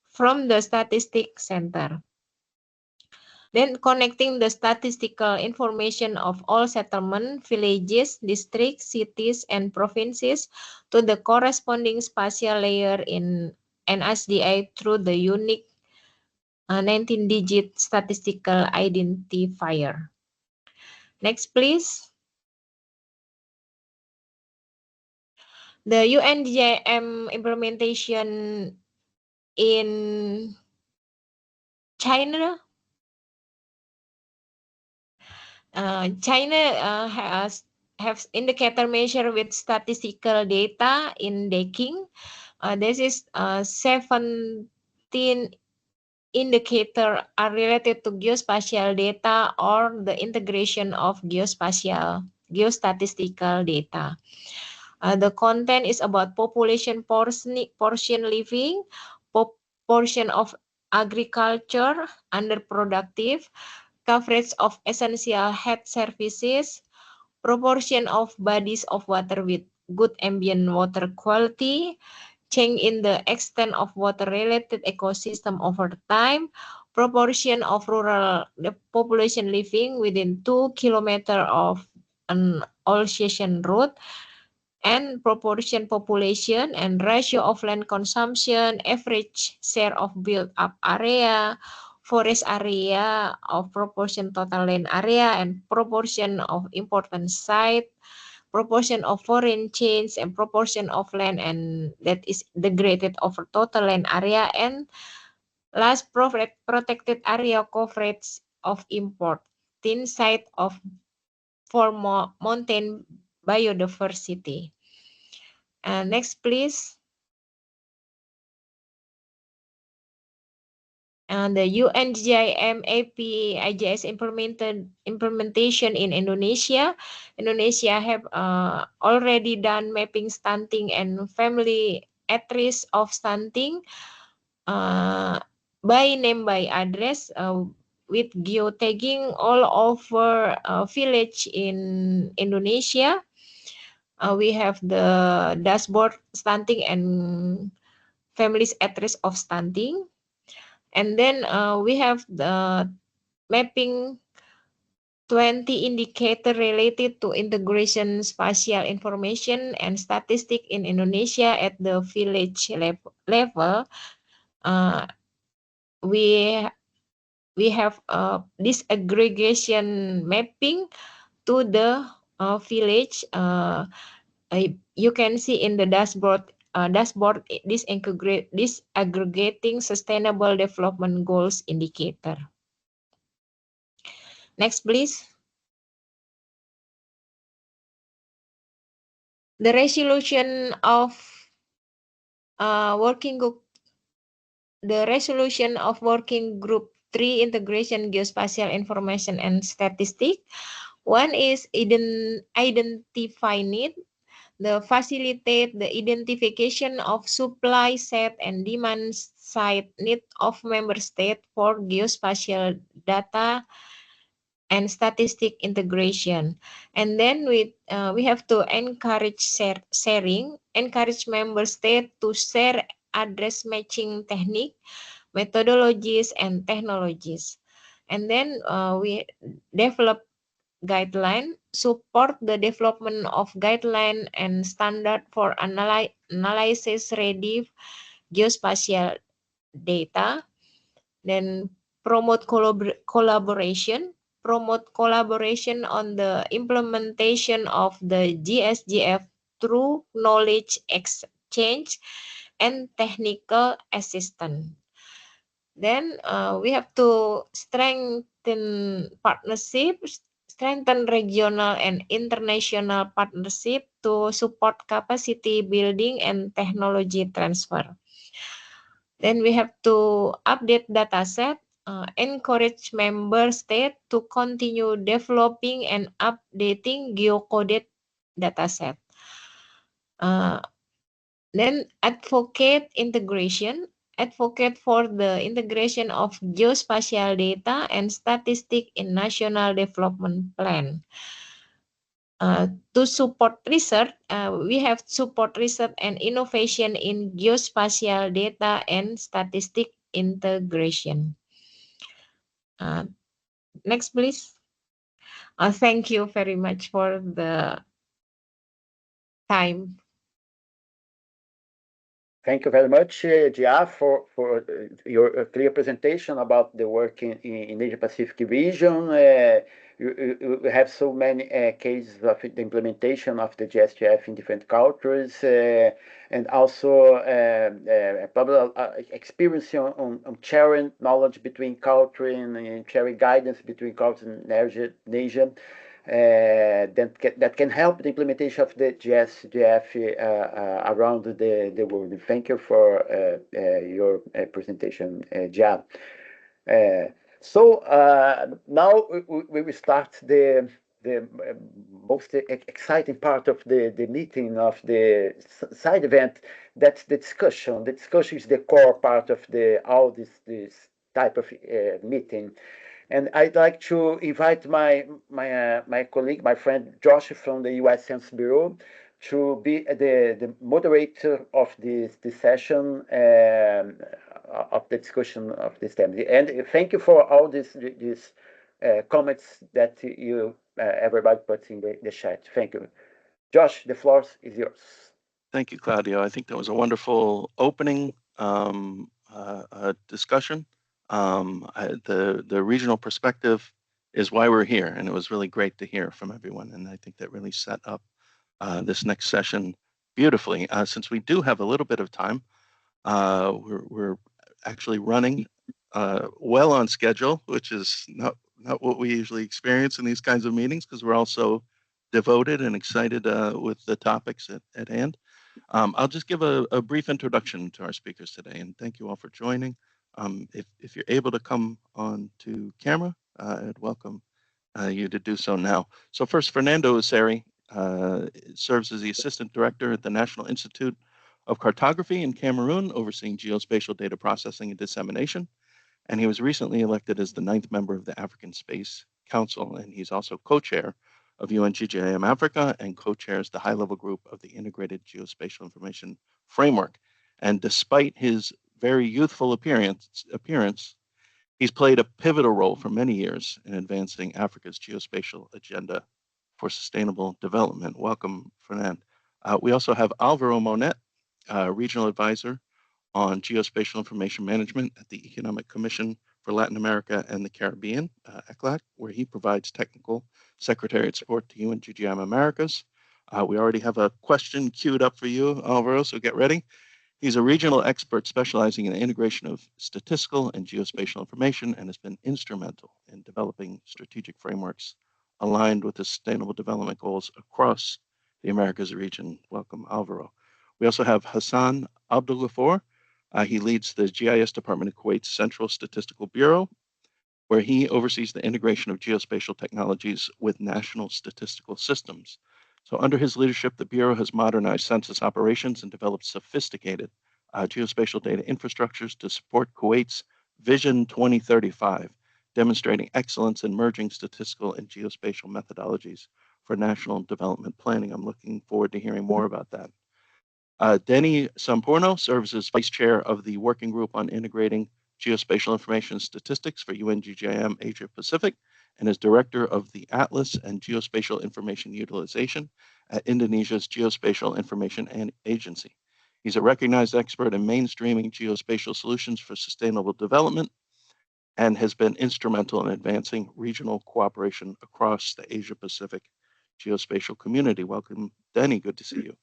from the Statistics Center. Then connecting the statistical information of all settlement, villages, districts, cities, and provinces to the corresponding spatial layer in NSDI through the unique 19-digit statistical identifier. Next, please. The UNGIM implementation in China. China has indicator measure with statistical data in decking. This is 17 indicator are related to geospatial data or the integration of geostatistical data. The content is about population portion living, portion of agriculture, underproductive, coverage of essential health services, proportion of bodies of water with good ambient water quality, change in the extent of water-related ecosystem over time, proportion of rural population living within 2 kilometers of an all-season route, and proportion population and ratio of land consumption, average share of built-up area, forest area of proportion total land area, and proportion of important site, proportion of foreign change, and proportion of land and that is degraded over total land area, and last protected area coverage of import, thin site of for mountain biodiversity. Next, please. And the UNGIM APIGS implementation in Indonesia. Indonesia have already done mapping stunting and family at risk of stunting by name by address with geotagging all over village in Indonesia. We have the dashboard stunting and families at risk of stunting. And then we have the mapping 20 indicator related to integration spatial information and statistic in Indonesia at the village level. We have disaggregation mapping to the village. You can see in the dashboard disaggregating sustainable development goals indicator. Next, please. The resolution of working group. The resolution of working group 3 integration geospatial information and statistics. One is identify need. The facilitate the identification of supply side and demand side need of member state for geospatial data and statistic integration. And then we have to encourage sharing, encourage member state to share address matching technique, methodologies, and technologies. And then we develop guideline, support the development of guideline and standard for analysis ready geospatial data, then promote collaboration on the implementation of the GSGF through knowledge exchange and technical assistance. Then we have to strengthen partnerships, strengthen regional and international partnership to support capacity building and technology transfer. Then we have to update dataset, encourage member state to continue developing and updating geocoded dataset. Then advocate for the integration of geospatial data and statistics in national development plan. To support research, we have support research and innovation in geospatial data and statistic integration. Next, please. Thank you very much for the time. Thank you very much, Gia, for your clear presentation about the work in Asia Pacific region. You have so many cases of the implementation of the GSGF in different countries, and also probably experience on sharing knowledge between countries and sharing guidance between countries in Asia. That can help the implementation of the GSGF around the world. Thank you for your presentation, Jan. So now we will start the most exciting part of the meeting, of the side event. That's the discussion. The discussion is the core part of all this type of meeting. And I'd like to invite my colleague, my friend Josh from the U.S. Census Bureau, to be the moderator of this session of the discussion of this time. And thank you for all these comments that you everybody puts in the chat. Thank you, Josh. The floor is yours. Thank you, Claudio. I think that was a wonderful opening discussion. The regional perspective is why we're here, and it was really great to hear from everyone. And I think that really set up this next session beautifully. Since we do have a little bit of time, we're actually running well on schedule, which is not what we usually experience in these kinds of meetings, because we're also devoted and excited with the topics at hand. I'll just give a brief introduction to our speakers today, and thank you all for joining. If you're able to come on to camera, I'd welcome you to do so now. So first, Fernando Useri serves as the Assistant Director at the National Institute of Cartography in Cameroon, overseeing geospatial data processing and dissemination. And he was recently elected as the 9th member of the African Space Council, and he's also co-chair of UNGGIM Africa and co-chairs the high-level group of the Integrated Geospatial Information Framework. And despite his very youthful appearance, he's played a pivotal role for many years in advancing Africa's geospatial agenda for sustainable development. Welcome, Fernand. We also have Alvaro Monet, Regional Advisor on Geospatial Information Management at the Economic Commission for Latin America and the Caribbean, ECLAC, where he provides technical secretariat support to UNGGIM Americas. We already have a question queued up for you, Alvaro, so get ready. He's a regional expert specializing in the integration of statistical and geospatial information and has been instrumental in developing strategic frameworks aligned with the Sustainable Development Goals across the Americas region. Welcome, Alvaro. We also have Hassan Abdulghafour. He leads the GIS Department of Kuwait's Central Statistical Bureau, where he oversees the integration of geospatial technologies with national statistical systems. So under his leadership, the Bureau has modernized census operations and developed sophisticated geospatial data infrastructures to support Kuwait's Vision 2035, demonstrating excellence in merging statistical and geospatial methodologies for national development planning. I'm looking forward to hearing more about that. Denny Sampurno serves as Vice Chair of the Working Group on Integrating Geospatial Information Statistics for UNGGIM Asia Pacific and is Director of the Atlas and Geospatial Information Utilization at Indonesia's Geospatial Information Agency. He's a recognized expert in mainstreaming geospatial solutions for sustainable development and has been instrumental in advancing regional cooperation across the Asia Pacific geospatial community. Welcome, Denny. Good to see you.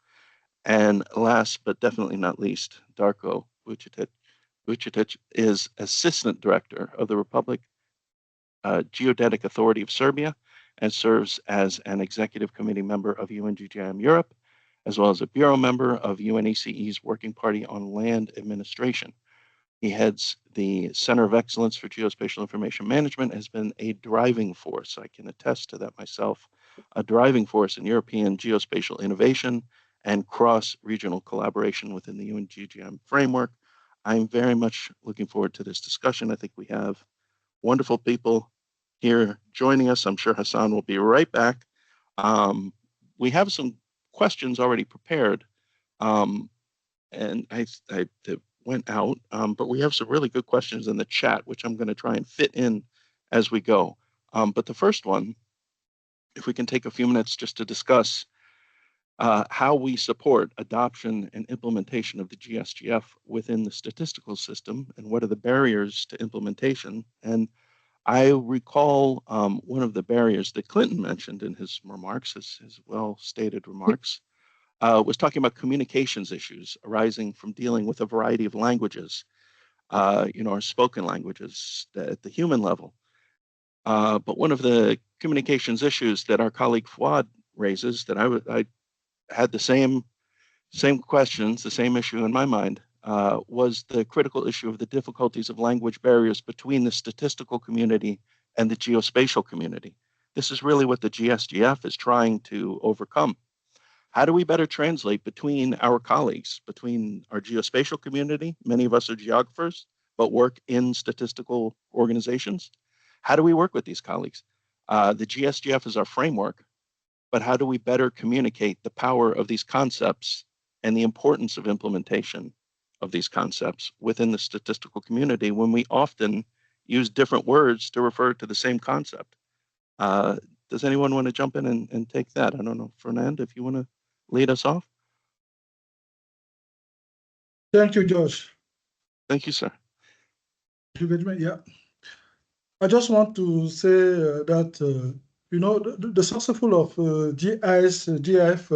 And last but definitely not least, Darko Vucetic is Assistant Director of the Republic Geodetic Authority of Serbia and serves as an Executive Committee member of UNGGIM Europe, as well as a Bureau member of UNECE's Working Party on Land Administration. He heads the Center of Excellence for Geospatial Information Management, has been a driving force, I can attest to that myself, a driving force in European geospatial innovation and cross-regional collaboration within the UNGGM framework. I'm very much looking forward to this discussion. I think we have wonderful people here joining us. I'm sure Hassan will be right back. We have some questions already prepared, and I went out, but we have some really good questions in the chat, which I'm going to try and fit in as we go. But the first one, if we can take a few minutes just to discuss how we support adoption and implementation of the GSGF within the statistical system, and what are the barriers to implementation. And I recall one of the barriers that Clinton mentioned in his remarks, his well-stated remarks, was talking about communications issues arising from dealing with a variety of languages, our spoken languages at the human level. But one of the communications issues that our colleague Fuad raises, that I had the same questions, the same issue in my mind, was the critical issue of the difficulties of language barriers between the statistical community and the geospatial community. This is really what the GSGF is trying to overcome. How do we better translate between our colleagues, between our geospatial community? Many of us are geographers, but work in statistical organizations. How do we work with these colleagues? The GSGF is our framework, but how do we better communicate the power of these concepts and the importance of implementation of these concepts within the statistical community when we often use different words to refer to the same concept? Does anyone want to jump in and take that? I don't know, Fernand, if you want to lead us off. Thank you, Josh. Thank you, sir. Yeah. I just want to say that, the successful of GIS, GIF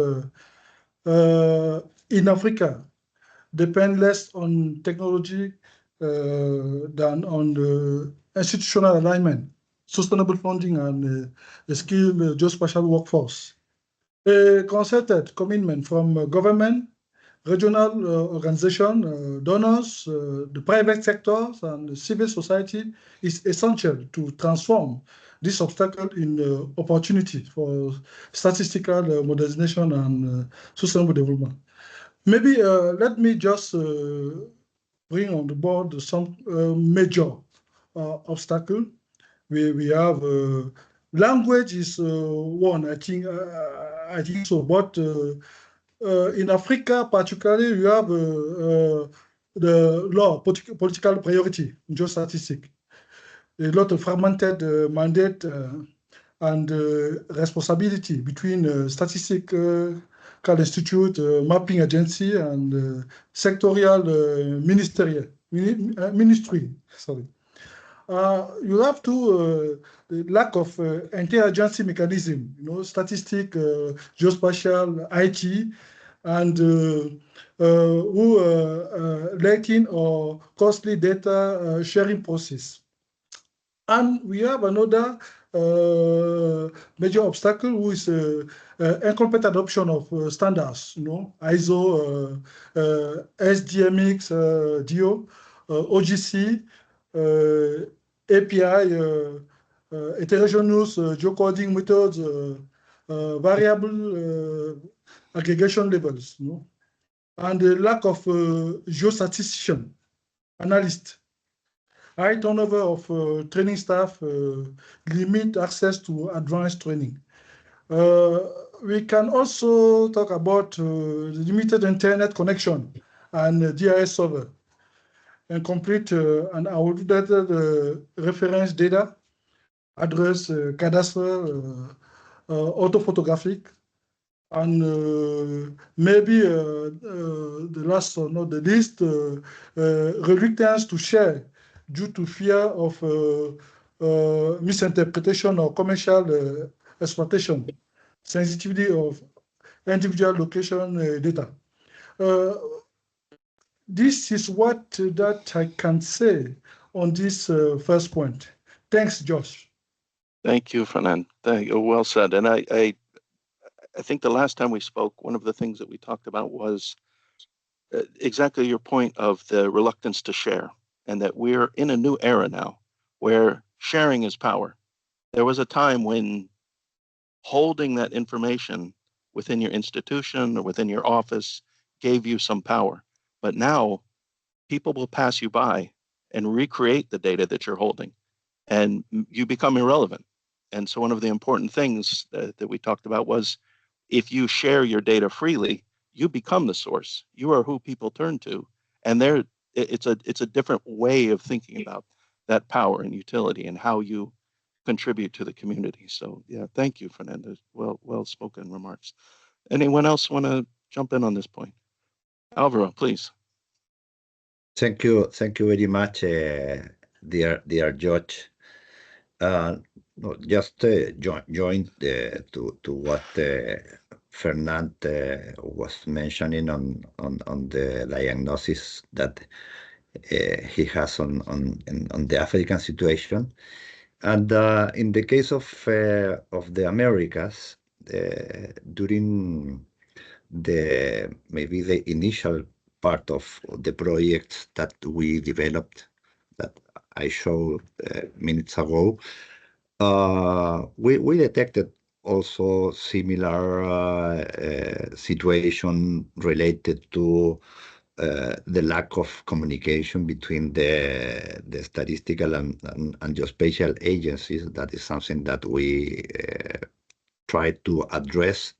in Africa depend less on technology than on the institutional alignment, sustainable funding, and a skilled geospatial workforce. A concerted commitment from government, regional organization, donors, the private sectors, and civil society is essential to transform this obstacle in opportunity for statistical modernization and sustainable development. Maybe let me just bring on the board some major obstacle. We have language is one, I think so, but in Africa, particularly, you have the law, political priority in geostatistics. A lot of fragmented mandate and responsibility between statistical institute, mapping agency, and sectorial ministry. Sorry. You have to the lack of interagency mechanism, statistic, geospatial, IT, and lacking or costly data sharing process. And we have another major obstacle, who is incomplete adoption of standards, ISO, SDMX, DO, OGC, API, heterogeneous geocoding methods, variable aggregation levels, and the lack of geostatistician, analyst. High turnover of training staff limit access to advanced training. We can also talk about limited internet connection and GIS server, and complete and outdated reference data, address, cadastre, orthophotographic, and maybe the last or not the least, reluctance to share due to fear of misinterpretation or commercial exploitation, sensitivity of individual location data. This is what that I can say on this first point. Thanks, Josh. Thank you, Fernand. Thank you. Well said. And I think the last time we spoke, one of the things that we talked about was exactly your point of the reluctance to share, and that we're in a new era now where sharing is power. There was a time when holding that information within your institution or within your office gave you some power. But now people will pass you by and recreate the data that you're holding, and you become irrelevant. And so one of the important things that we talked about was, if you share your data freely, you become the source. You are who people turn to. And it's a different way of thinking about that power and utility and how you contribute to the community. So yeah, thank you, Fernando. Well spoken remarks. Anyone else want to jump in on this point? Alvaro, please. Thank you very much, dear George. No, just join to what Fernand was mentioning on the diagnosis that he has on the African situation, and in the case of the Americas, during maybe the initial part of the projects that we developed, that I showed minutes ago, we detected also similar situation related to the lack of communication between the statistical and geospatial agencies. That is something that we try to address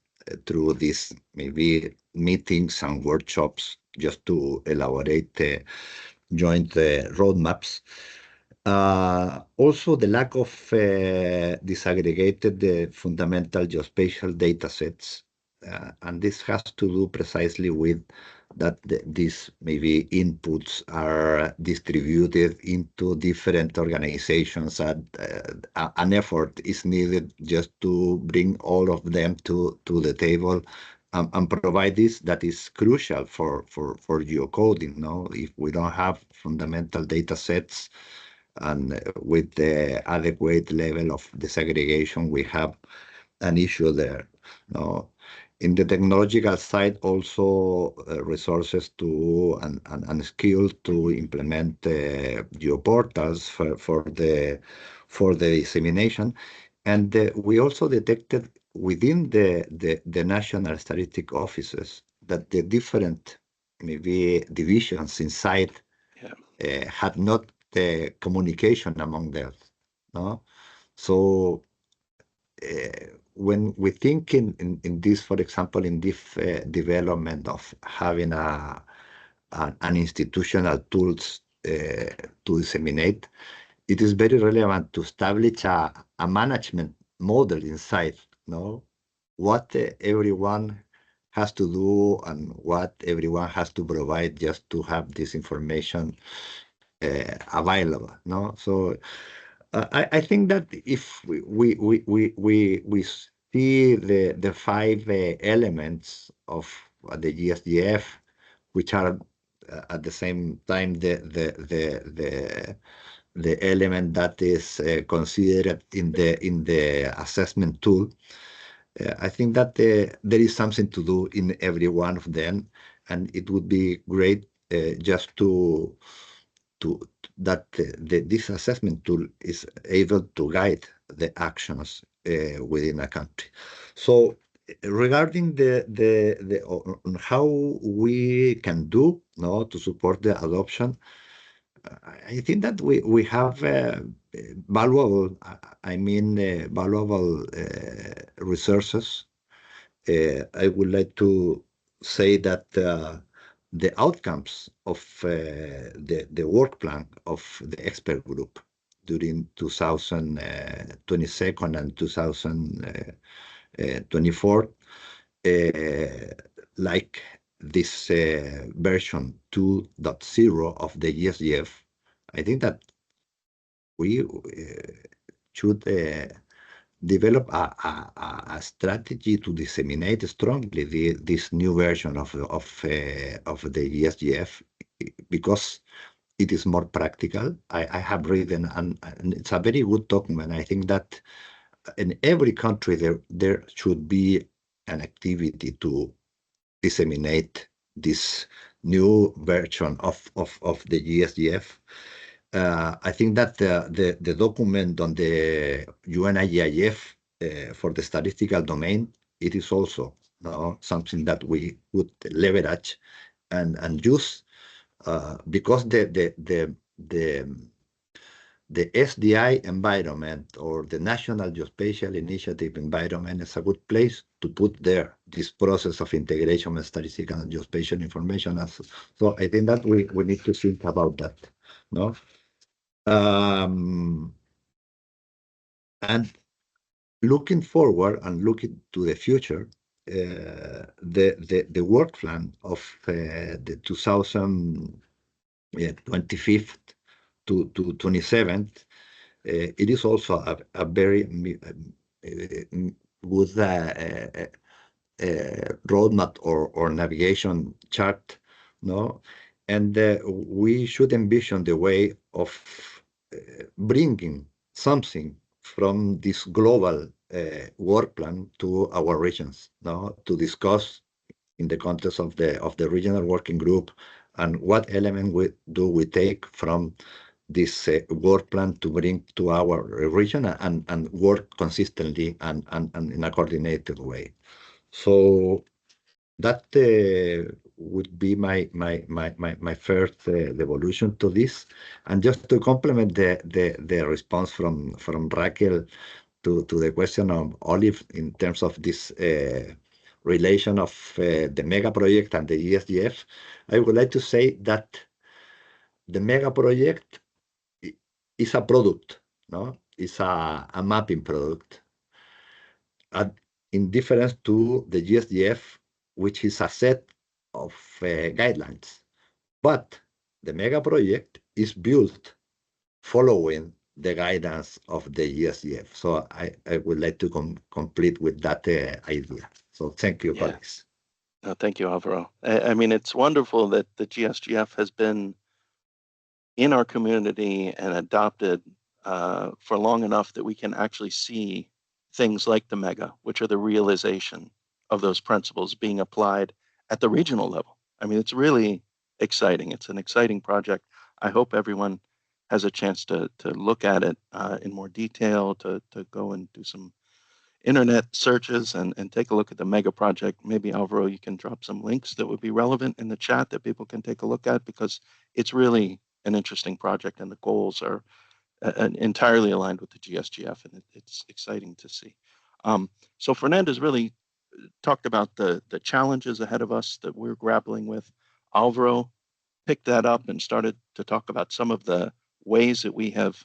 through these maybe meetings and workshops, just to elaborate joint roadmaps. Also, the lack of disaggregated fundamental geospatial data sets, and this has to do precisely with that these maybe inputs are distributed into different organizations, and an effort is needed just to bring all of them to the table and provide this. That is crucial for geocoding. No, if we don't have fundamental data sets and with the adequate level of disaggregation, we have an issue there. No, in the technological side, also resources to and skill to implement geoportals for the dissemination, and we also detected within the national statistic offices that the different maybe divisions inside had not the communication among them. No, so when we think in this, for example, in this development of having an institutional tools to disseminate, it is very relevant to establish a management model inside. No, what everyone has to do and what everyone has to provide just to have this information available. No, so I think that if we see the five elements of the GSGF, which are at the same time the element that is considered in the assessment tool, I think that there is something to do in every one of them, and it would be great just to that this assessment tool is able to guide the actions within a country. So regarding on how we can do to support the adoption, I think that we have valuable resources. I would like to say that the outcomes of the work plan of the expert group during 2022 and 2024, like this version 2.0 of the GSGF, I think that we should develop a strategy to disseminate strongly this new version of the GSGF, because it is more practical. I have written, and it's a very good document. I think that in every country there should be an activity to disseminate this new version of the GSGF. I think that the document on the UNIGIF for the statistical domain, it is also no, something that we would leverage and use, because the SDI environment, or the National Geospatial Initiative environment, is a good place to put there this process of integration of statistical and geospatial information. So I think that we need to think about that, no? And looking forward and looking to the future, the work plan of the 2025 to 27th, it is also a very good roadmap or navigation chart, no? And we should envision the way of bringing something from this global work plan to our regions, no? To discuss in the context of the regional working group, and what element we take from this work plan to bring to our region, and work consistently and in a coordinated way. So that would be my first devolution to this. And just to complement the response from Raquel to the question of Olive in terms of this relation of the mega project and the GSGF, I would like to say that the mega project is a product, no? It's a mapping product, in difference to the GSGF, which is a set of guidelines. But the mega project is built following the guidance of the GSGF. So I would like to complete with that idea. So thank you, colleagues. No, thank you, Alvaro. I mean, it's wonderful that the GSGF has been in our community and adopted for long enough that we can actually see things like the mega, which are the realization of those principles being applied at the regional level. I mean, it's really exciting. It's an exciting project. I hope everyone has a chance to look at it in more detail, to go and do some internet searches and take a look at the mega project. Maybe Alvaro, you can drop some links that would be relevant in the chat that people can take a look at, because it's really an interesting project and the goals are entirely aligned with the GSGF, and it's exciting to see. So Fernandez really talked about the challenges ahead of us that we're grappling with. Alvaro picked that up and started to talk about some of the ways that we have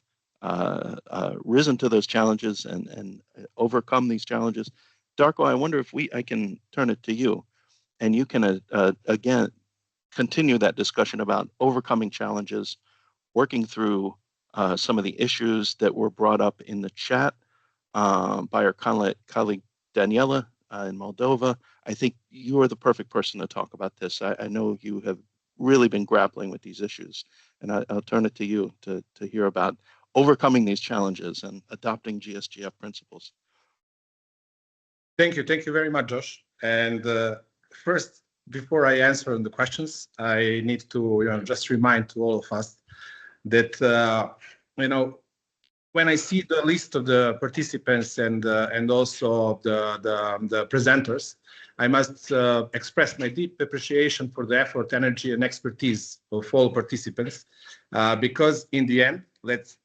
risen to those challenges and overcome these challenges. Darko, I wonder if I can turn it to you, and you can again continue that discussion about overcoming challenges, working through some of the issues that were brought up in the chat by our colleague Daniela in Moldova. I think you are the perfect person to talk about this. I know you have really been grappling with these issues, and I'll turn it to you to hear about overcoming these challenges and adopting GSGF principles. Thank you very much, Josh. And first, before I answer the questions, I need to just remind to all of us that when I see the list of the participants and also the presenters, I must express my deep appreciation for the effort, energy, and expertise of all participants, because in the end, let's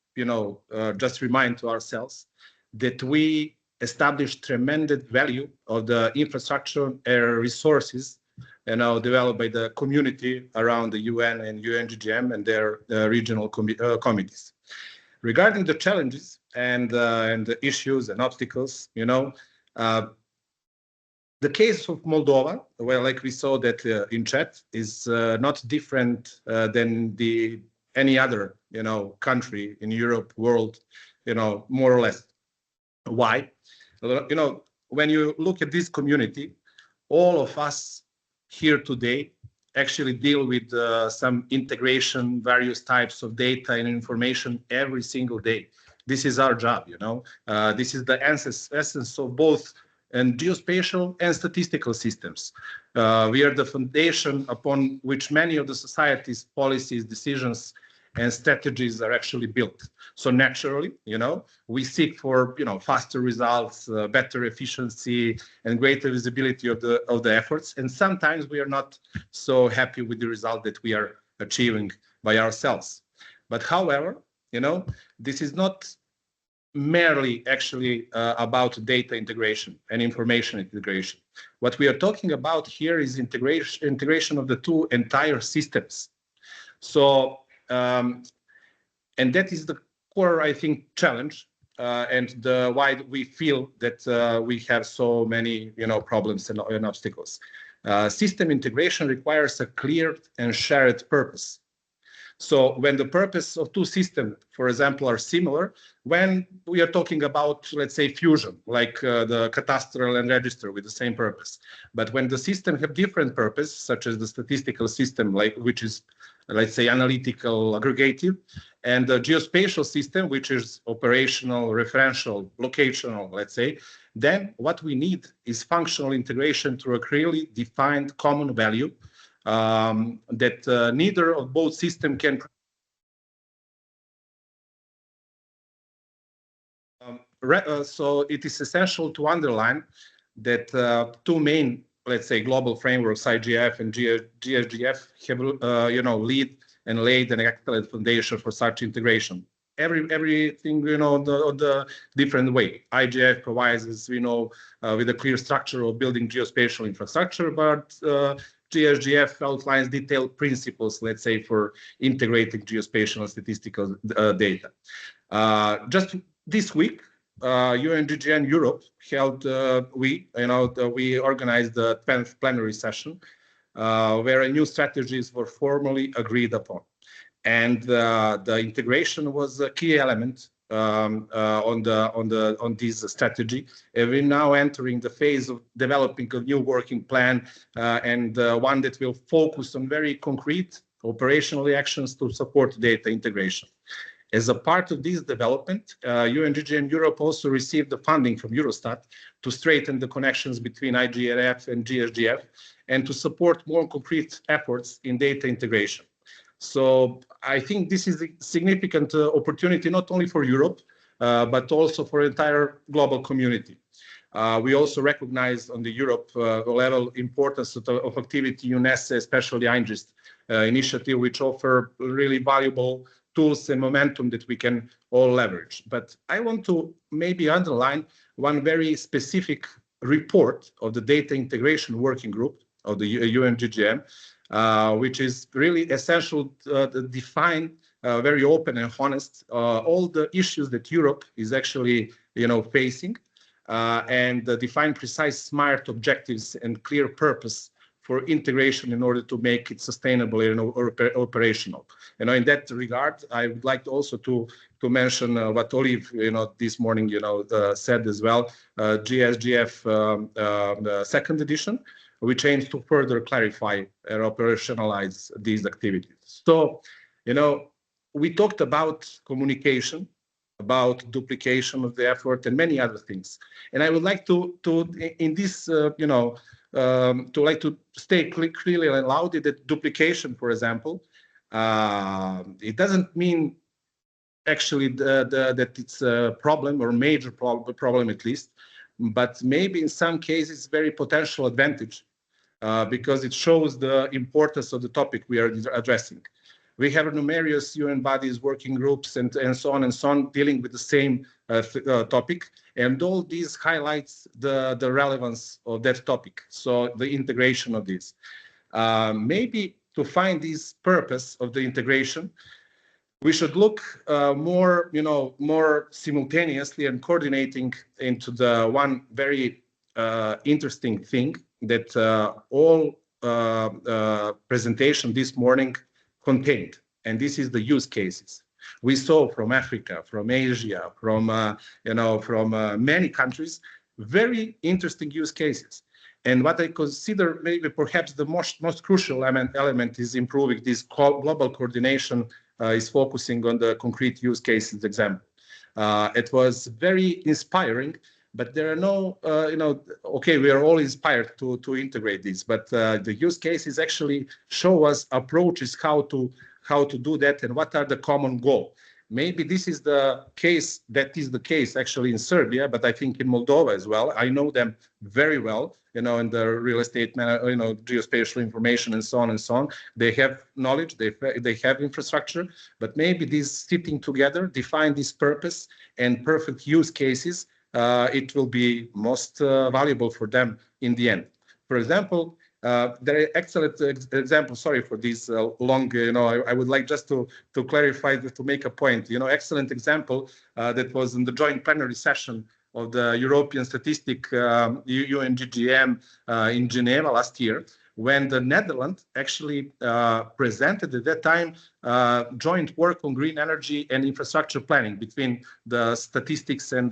just remind to ourselves that we established tremendous value of the infrastructure and resources developed by the community around the UN and UNGGM and their regional committees. Regarding the challenges and the issues and obstacles, the case of Moldova, well, like we saw that in chat, is not different than any other country in Europe, world, more or less. Why? When you look at this community, all of us here today actually deal with some integration, various types of data and information every single day. This is our job, this is the essence of both and geospatial and statistical systems. We are the foundation upon which many of the society's policies, decisions, and strategies are actually built. So naturally, we seek for, faster results, better efficiency, and greater visibility of the efforts. And sometimes we are not so happy with the result that we are achieving by ourselves. But however, this is not merely actually about data integration and information integration. What we are talking about here is integration of the two entire systems. So, and that is the core, I think, challenge, and why we feel that we have so many, problems and obstacles. System integration requires a clear and shared purpose. So when the purpose of two systems, for example, are similar, when we are talking about, let's say, fusion, like the cadastral and register with the same purpose. But when the system have different purpose, such as the statistical system, which is, let's say, analytical, aggregative, and the geospatial system, which is operational, referential, locational, let's say, then what we need is functional integration through a clearly defined common value that neither of both systems can. So it is essential to underline that two main, let's say, global frameworks, IGF and GSGF, have lead and laid an excellent foundation for such integration. Everything, the different way. IGF provides us, with a clear structure of building geospatial infrastructure, but GSGF outlines detailed principles, let's say, for integrating geospatial and statistical data. Just this week, UNGGN Europe held, we organized the 10th plenary session, where new strategies were formally agreed upon. And the integration was a key element on this strategy. We're now entering the phase of developing a new working plan and one that will focus on very concrete operational actions to support data integration. As a part of this development, UNGGN Europe also received the funding from Eurostat to strengthen the connections between IGRF and GSGF and to support more concrete efforts in data integration. So I think this is a significant opportunity, not only for Europe, but also for the entire global community. We also recognize on the Europe level importance of activity UNESCO, especially INGIST initiative, which offer really valuable tools and momentum that we can all leverage. But I want to maybe underline one very specific report of the Data Integration Working Group of the UNGGN, which is really essential to define very open and honest all the issues that Europe is actually facing and define precise, smart objectives and clear purpose for integration in order to make it sustainable and operational. In that regard, I would like also to mention what Olive, this morning, said as well. GSGF the second edition, which aims to further clarify and operationalize these activities. So, we talked about communication, about duplication of the effort, and many other things. And I would like to in this, to state clearly and loudly that duplication, for example, it doesn't mean actually that it's a problem or major problem at least, but maybe in some cases very potential advantage because it shows the importance of the topic we are addressing. We have numerous UN bodies, working groups, and so on dealing with the same topic. And all these highlights the relevance of that topic. So the integration of this. Maybe to find this purpose of the integration, we should look more simultaneously and coordinating into the one very interesting thing that all presentation this morning contained, and this is the use cases. We saw from Africa, from Asia, from many countries, very interesting use cases. And what I consider maybe perhaps the most crucial element is improving this global coordination is focusing on the concrete use cases example. It was very inspiring, but there are no, okay, we are all inspired to integrate this, but the use cases actually show us approaches how to how to do that and what are the common goal. Maybe this is the case, that is the case actually in Serbia, but I think in Moldova as well. I know them very well, in the real estate, geospatial information and so on and so on. They have knowledge, they have infrastructure, but maybe these sitting together, define this purpose and perfect use cases, it will be most valuable for them in the end. For example, there are excellent examples. Sorry for this long, I would like just to clarify, to make a point. Excellent example that was in the joint plenary session of the European Statistic UNGGM in Geneva last year, when the Netherlands actually presented at that time joint work on green energy and infrastructure planning between the statistics and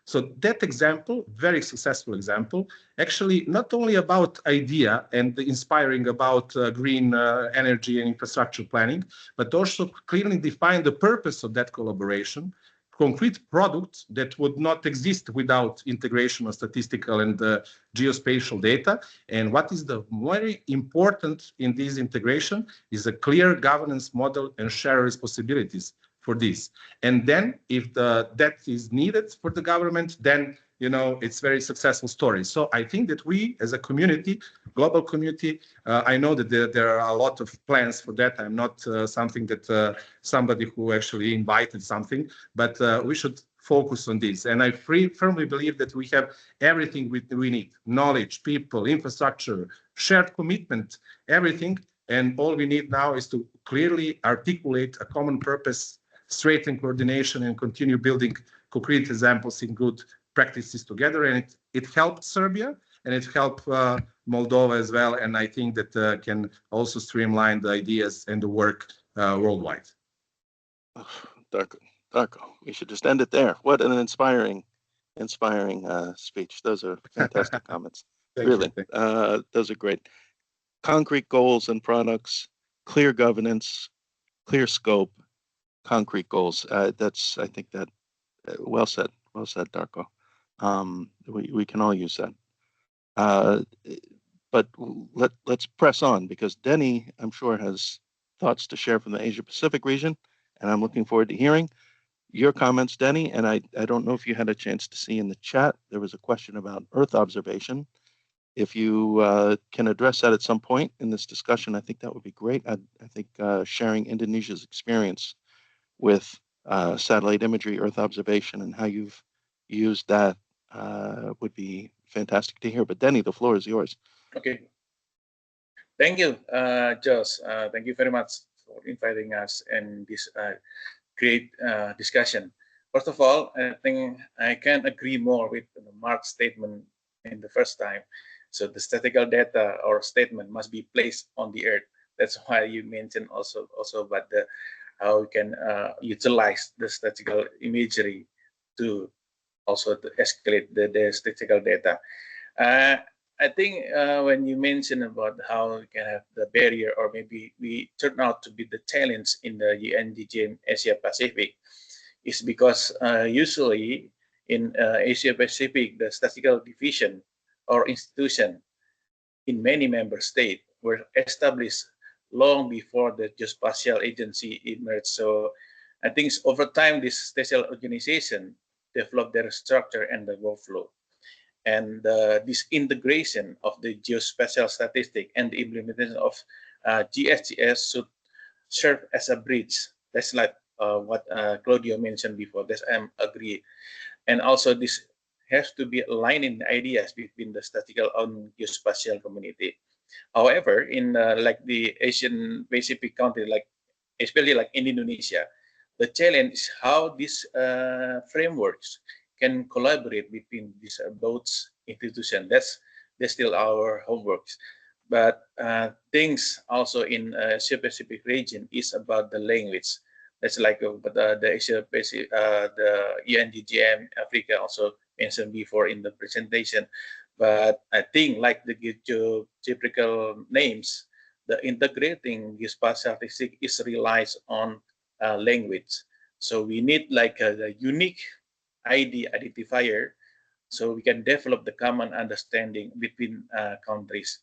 so that example, very successful example, actually not only about idea and inspiring about green energy and infrastructure planning, but also clearly define the purpose of that collaboration, concrete products that would not exist without integration of statistical and geospatial data. And what is the very important in this integration is a clear governance model and share responsibilities for this. And then if that is needed for the government, then it's very successful story. So I think that we as a community, global community, I know that there are a lot of plans for that. I'm not something that somebody who actually invited something, but we should focus on this. And I firmly believe that we have everything we need: knowledge, people, infrastructure, shared commitment, everything. And all we need now is to clearly articulate a common purpose, strengthen coordination, and continue building concrete examples in good practices together. And it helped Serbia and it helped Moldova as well. And I think that can also streamline the ideas and the work worldwide. Darko, we should just end it there. What an inspiring speech. Those are fantastic comments. Really, those are great. Concrete goals and products, clear governance, clear scope, concrete goals. I think that well said, Darko. We can all use that. But let's press on, because Denny, I'm sure, has thoughts to share from the Asia Pacific region, and I'm looking forward to hearing your comments, Denny. And I don't know if you had a chance to see in the chat, there was a question about Earth observation. If you can address that at some point in this discussion, I think that would be great. I think sharing Indonesia's experience with satellite imagery, Earth observation, and how you've used that would be fantastic to hear. But Denny, the floor is yours. Okay. Thank you, Jos. Thank you very much for inviting us in this great discussion. First of all, I think I can agree more with Mark's statement in the first time. So the statistical data or statement must be placed on the Earth. That's why you mentioned also about how we can utilize the statistical imagery to also to escalate the statistical data. I think when you mentioned about how we can have the barrier, or maybe we turn out to be the challenge in the UNGGM Asia Pacific, is because usually in Asia Pacific, the statistical division or institution in many member states were established long before the Geospatial Agency emerged. So I think over time, this spatial organization developed their structure and the workflow. And this integration of the geospatial statistic and the implementation of GSGS should serve as a bridge. That's like what Claudio mentioned before. That's I agree. And also this has to be aligning ideas between the statistical and geospatial community. However, in like the Asian Pacific country, like especially like in Indonesia, the challenge is how these frameworks can collaborate between these both institutions. That's still our homeworks. But things also in Asia Pacific region is about the language. That's like the Asia Pacific, the UNGGM Africa also mentioned before in the presentation. But I think like the geographical names, the integrating geospatial statistics is relies on language. So we need like a unique ID identifier so we can develop the common understanding between countries.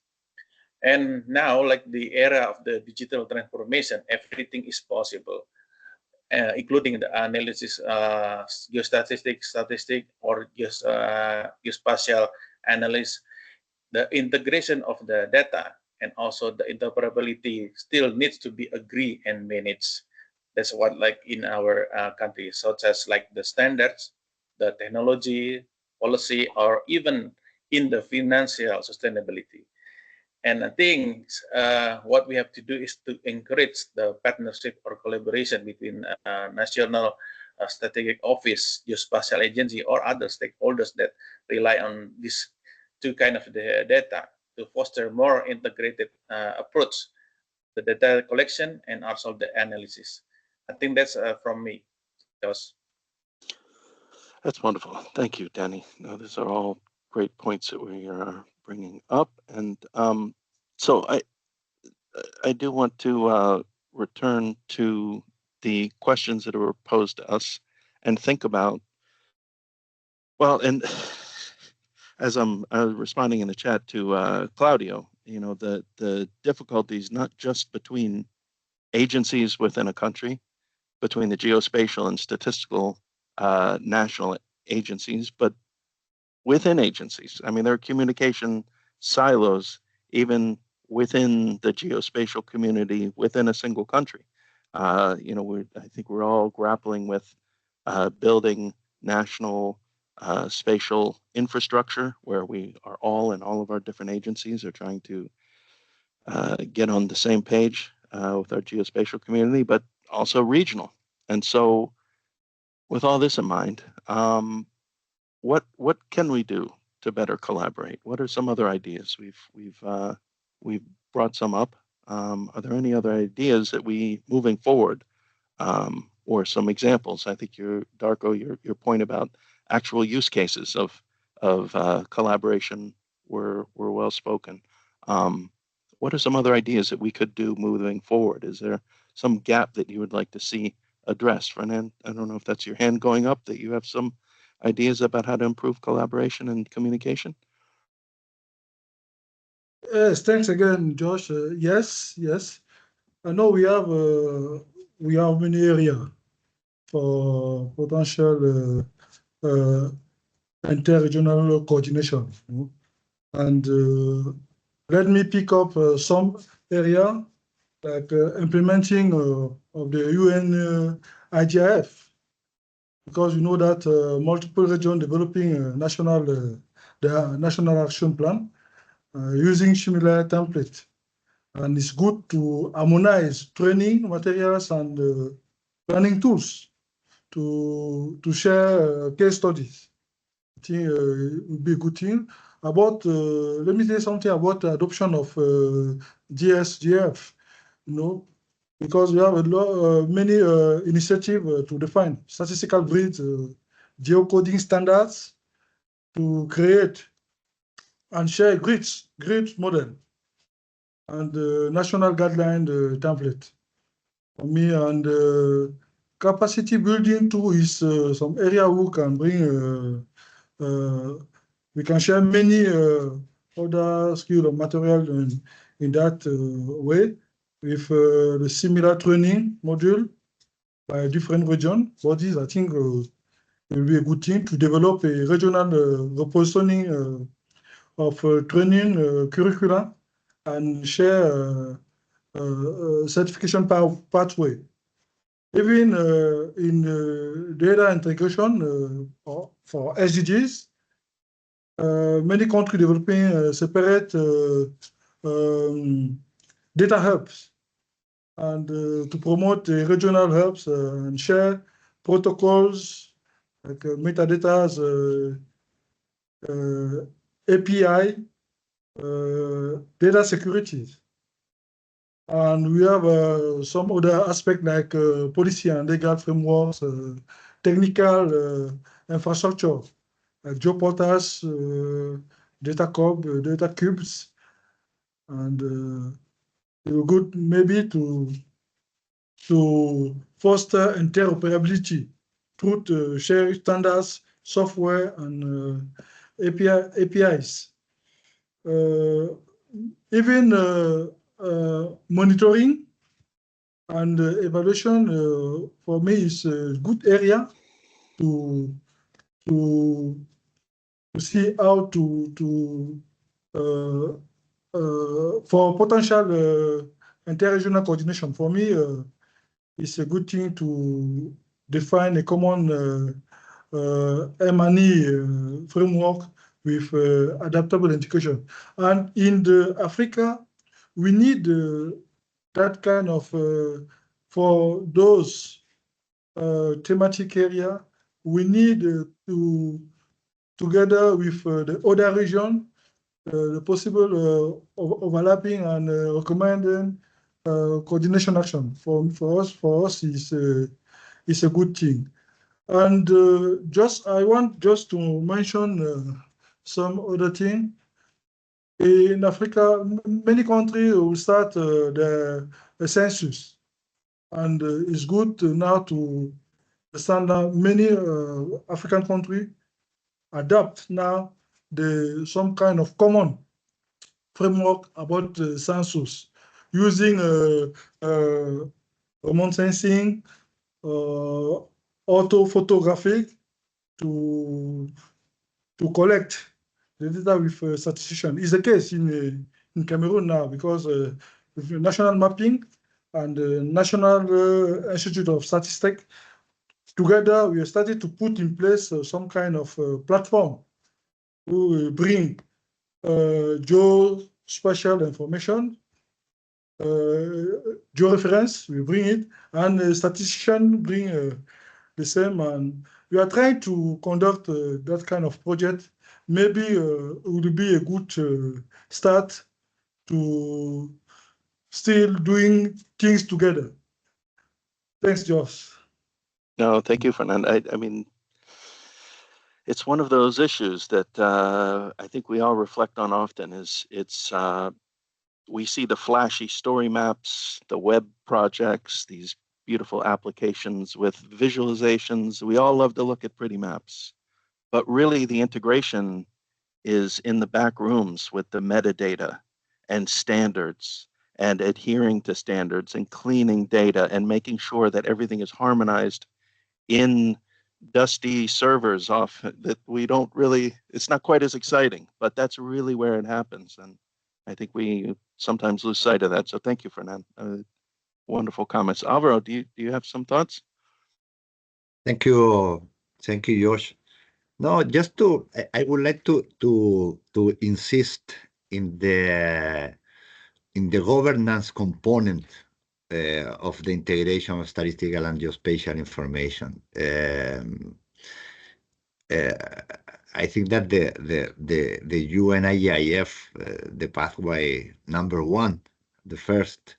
And now, like the era of the digital transformation, everything is possible, including the analysis, statistic, or geospatial analysis. The integration of the data and also the interoperability still needs to be agreed and managed. That's what, like in our country, such as like the standards, the technology, policy, or even in the financial sustainability. And I think what we have to do is to encourage the partnership or collaboration between national strategic office, geospatial agency, or other stakeholders that rely on these two kind of the data to foster more integrated approach, the data collection and also the analysis. I think that's from me, Josh. That's wonderful. Thank you, Danny. No, these are all great points that we are bringing up. And so I do want to return to the questions that were posed to us and think about, well, and as I'm responding in the chat to Claudio, you know, the difficulties not just between agencies within a country, between the geospatial and statistical national agencies, but within agencies. I mean, there are communication silos even within the geospatial community within a single country. You know, I think we're all grappling with building national spatial infrastructure where we are all in all of our different agencies are trying to get on the same page with our geospatial community, but also regional. And so with all this in mind, what can we do to better collaborate? What are some other ideas? We've brought some up. Are there any other ideas that we moving forward, or some examples? I think Darko, your point about actual use cases of collaboration were well spoken. What are some other ideas that we could do moving forward? Is there some gap that you would like to see addressed? Fernand, I don't know if that's your hand going up, that you have some ideas about how to improve collaboration and communication? Yes, thanks again, Josh. Yes. I know we have many areas for potential interregional coordination. And let me pick up some area like implementing of the UN IGF, because you know that multiple regions developing the national action plan using similar template. And it's good to harmonize training materials and planning tools to share case studies. I think it would be a good thing. About, let me say something about the adoption of GSGF, you know, because we have many initiatives to define statistical grids, geocoding standards to create and share grid model and national guideline template. For me, and capacity building too is some area who can bring. We can share many other skill or material in that way with the similar training module by different region bodies. I think it will be a good thing to develop a regional repositioning of training curricula and share certification pathway. Even in data integration for SDGs, many countries developing separate data hubs and to promote regional hubs and share protocols like metadata, API, data security. And we have some other aspect like policy and legal frameworks, technical infrastructure, like geoportals, data cubes, and it would be good maybe to foster interoperability through share standards, software, and APIs. even monitoring and evaluation for me is a good area to see how to for potential interregional coordination. For me, it's a good thing to define a common M&E framework with adaptable integration. And in the Africa, we need that kind of, for those thematic area, we need to, together with the other region, the possible overlapping and recommending coordination action for us is a good thing. And I want just to mention some other thing. In Africa, many countries will start the census, and it's good now to understand that many African countries adopt now some kind of common framework about census using remote sensing, auto-photographic to collect the data with statistician. It's the case in Cameroon now because with national mapping and the National Institute of Statistics, together we are starting to put in place some kind of platform to bring geospatial information, georeference, we bring it, and statistician bring the same. And we are trying to conduct that kind of project. Maybe it would be a good start to still doing things together. Thanks, Josh. No, thank you, Fernando. I mean, it's one of those issues that I think we all reflect on often. We see the flashy story maps, the web projects, these beautiful applications with visualizations. We all love to look at pretty maps, but really the integration is in the back rooms with the metadata and standards and adhering to standards and cleaning data and making sure that everything is harmonized in dusty servers off that we don't really, it's not quite as exciting, but that's really where it happens. And I think we sometimes lose sight of that. So thank you, Fernando. Wonderful comments. Alvaro, do you have some thoughts? Thank you, Josh. No, I would like to insist in the governance component of the integration of statistical and geospatial information. I think that the UNIGIF, the pathway #1, the first,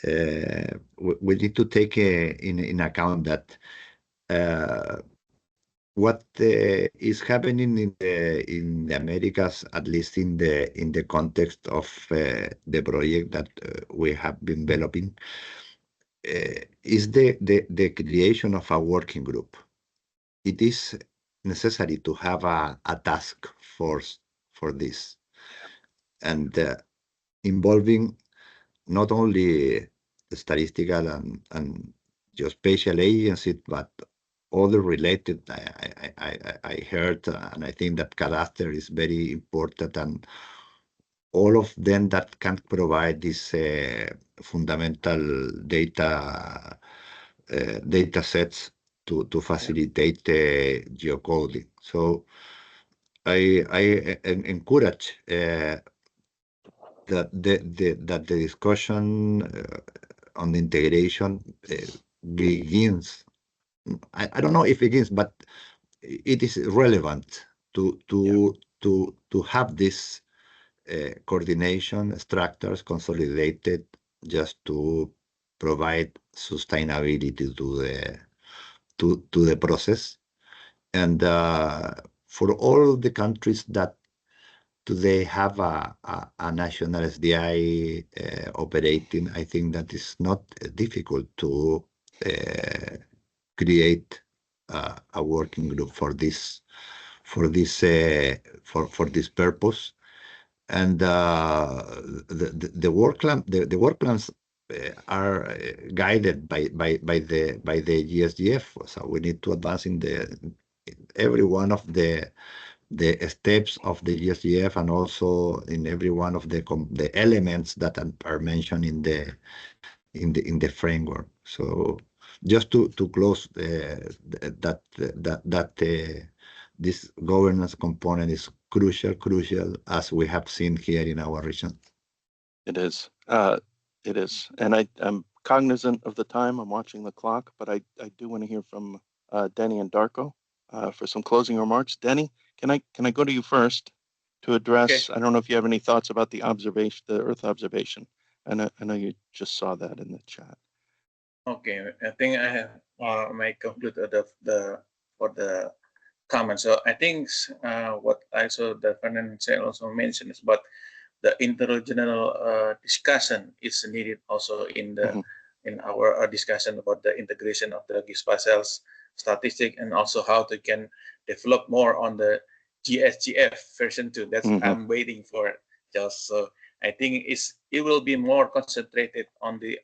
we need to take in account that what is happening in the Americas, at least in the context of the project that we have been developing, is the creation of a working group. It is necessary to have a task force for this, and involving not only the statistical and geospatial agencies, but other related. I heard, and I think that cadastre is very important, and all of them that can provide this fundamental data sets to facilitate geocoding. So I encourage that the discussion on the integration begins. I don't know if it begins, but it is relevant to have this coordination structures consolidated, just to provide sustainability to the process. And for all the countries that today have a national SDI operating, I think that is not difficult to create a working group for this purpose. and the work plans are guided by the GSGF. So we need to advance in every one of the steps of the GSGF, and also in every one of the elements that are mentioned in the framework. So just to close this governance component is crucial, as we have seen here in our region. It is. It is. And I'm cognizant of the time. I'm watching the clock, but I do want to hear from Denny and Darko for some closing remarks. Denny, can I go to you first to address? Okay. I don't know if you have any thoughts about the Earth observation. I know you just saw that in the chat. Okay, I think I have might conclude for the comments. So I think what I saw the financial also mentioned is about the interregional discussion is needed also in our discussion about the integration of the geospatial statistic, and also how to can develop more on the GSGF version 2. That's I'm waiting for it. Just so I think it will be more concentrated on the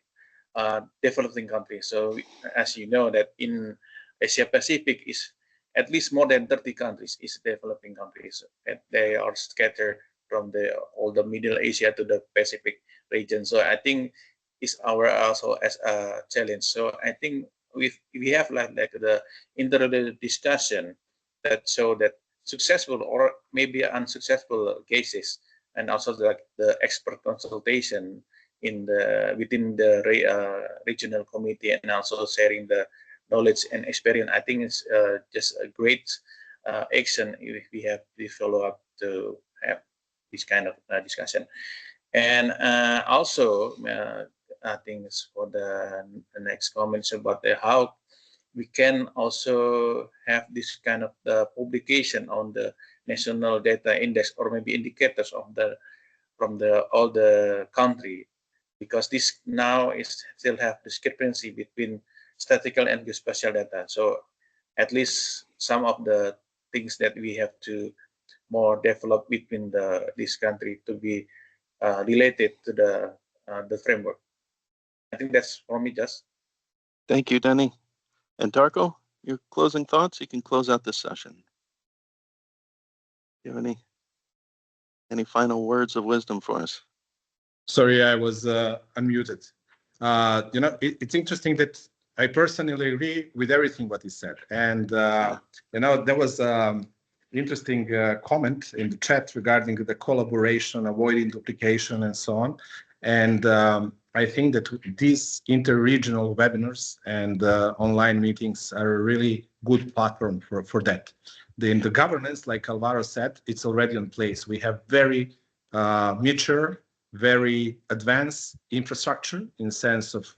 developing countries. So as you know that in Asia Pacific is at least more than 30 countries is developing countries, and they are scattered from all the Middle Asia to the Pacific region. So I think it's our also as a challenge. So I think we have like the interrelated discussion that show that successful or maybe unsuccessful cases, and also the expert consultation within the regional committee, and also sharing the knowledge and experience. I think it's just a great action if we have the follow up to have this kind of discussion. And also, I think it's for the next comments about how we can also have this kind of publication on the national data index, or maybe indicators of from all the country, because this now still have discrepancy between statistical and geospatial data. So at least some of the things that we have to more develop between this country to be related to the framework. I think that's for me, just. Thank you, Denny. And Darko, your closing thoughts? You can close out this session. Do you have any final words of wisdom for us? Sorry, I was unmuted. It's interesting that I personally agree with everything what he said. And, there was interesting comment in the chat regarding the collaboration, avoiding duplication, and so on. And I think that these interregional webinars and online meetings are a really good platform for that. In the governance, like Alvaro said, it's already in place. We have very mature, very advanced infrastructure in sense of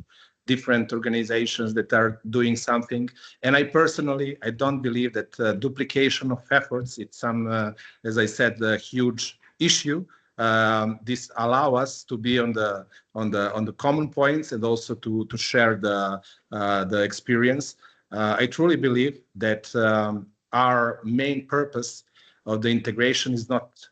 different organizations that are doing something. And I don't believe that duplication of efforts, it's as I said, a huge issue. This allow us to be on the common points, and also to share the experience. I truly believe that our main purpose of the integration is not,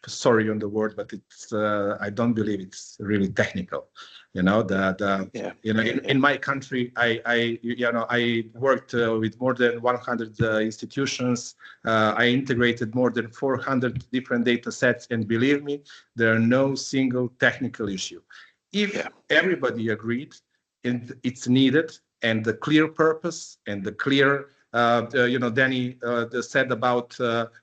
sorry on the word, but it's I don't believe it's really technical. In my country, I worked with more than 100 institutions. I integrated more than 400 different data sets, and believe me, there are no single technical issue. If everybody agreed, and it's needed, and the clear purpose and the clear Danny said about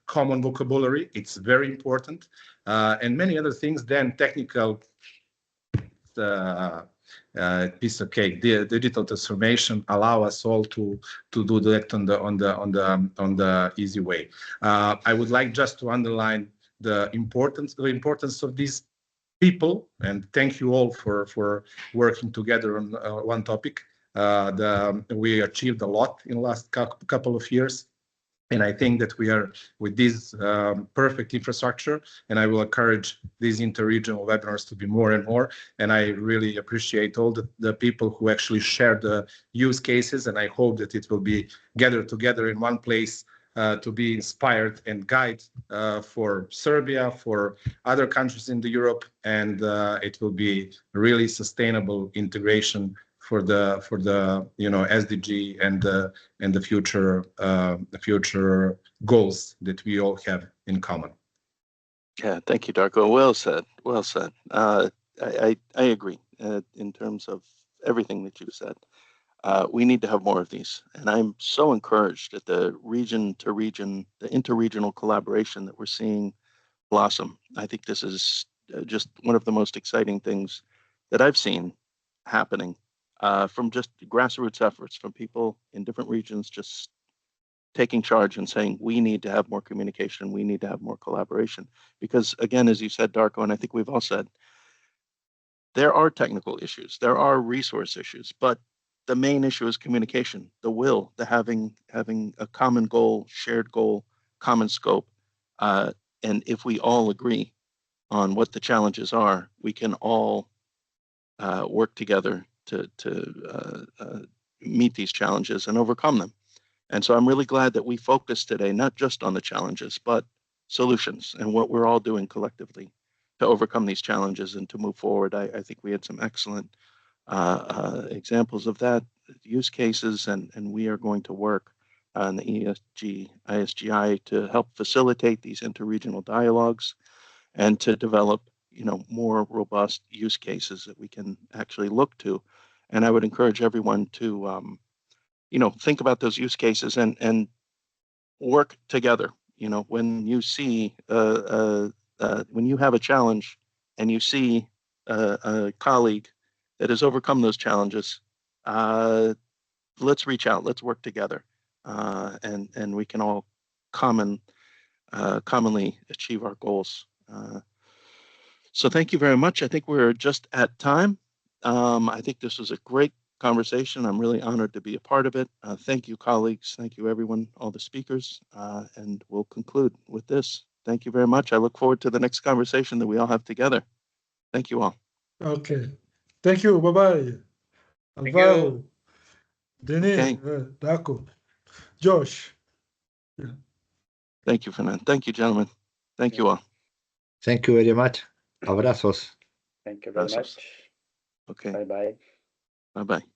common vocabulary, it's very important, and many other things. Then technical piece of cake. The digital transformation allow us all to do that on the easy way. I would like just to underline the importance of these people, and thank you all for working together on one topic. We achieved a lot in the last couple of years, and I think that we are with this perfect infrastructure, and I will encourage these interregional webinars to be more and more. And I really appreciate all the people who actually share the use cases, and I hope that it will be gathered together in one place to be inspired and guide for Serbia, for other countries in Europe, and it will be really sustainable integration for the SDG and the future goals that we all have in common. Yeah, thank you, Darko. Well said. Well said. I agree in terms of everything that you've said. We need to have more of these, and I'm so encouraged at the region to region, the interregional collaboration that we're seeing blossom. I think this is just one of the most exciting things that I've seen happening from just grassroots efforts from people in different regions just taking charge and saying, we need to have more communication, we need to have more collaboration. Because again, as you said, Darko, and I think we've all said, there are technical issues, there are resource issues, but the main issue is communication, the will, the having a common goal, shared goal, common scope. And if we all agree on what the challenges are, we can all work together to meet these challenges and overcome them. And so I'm really glad that we focused today, not just on the challenges, but solutions and what we're all doing collectively to overcome these challenges and to move forward. I think we had some excellent examples of that, use cases, and we are going to work on the ISGI to help facilitate these interregional dialogues and to develop, more robust use cases that we can actually look to. And I would encourage everyone to, think about those use cases and work together. When you see, when you have a challenge and you see a colleague that has overcome those challenges, let's reach out, let's work together, and we can all commonly achieve our goals. So thank you very much. I think we're just at time. I think this was a great conversation. I'm really honored to be a part of it. Thank you, colleagues. Thank you, everyone, all the speakers. And we'll conclude with this. Thank you very much. I look forward to the next conversation that we all have together. Thank you all. Okay. Thank you. Bye-bye. Thank Alvaro, Denis, Okay. Darko, Josh. Thank you, Fernand. Thank you, gentlemen. Thank you all. Thank you very much. Abrazos. Thank you very Abrazos. much. Okay. Bye-bye. Bye-bye.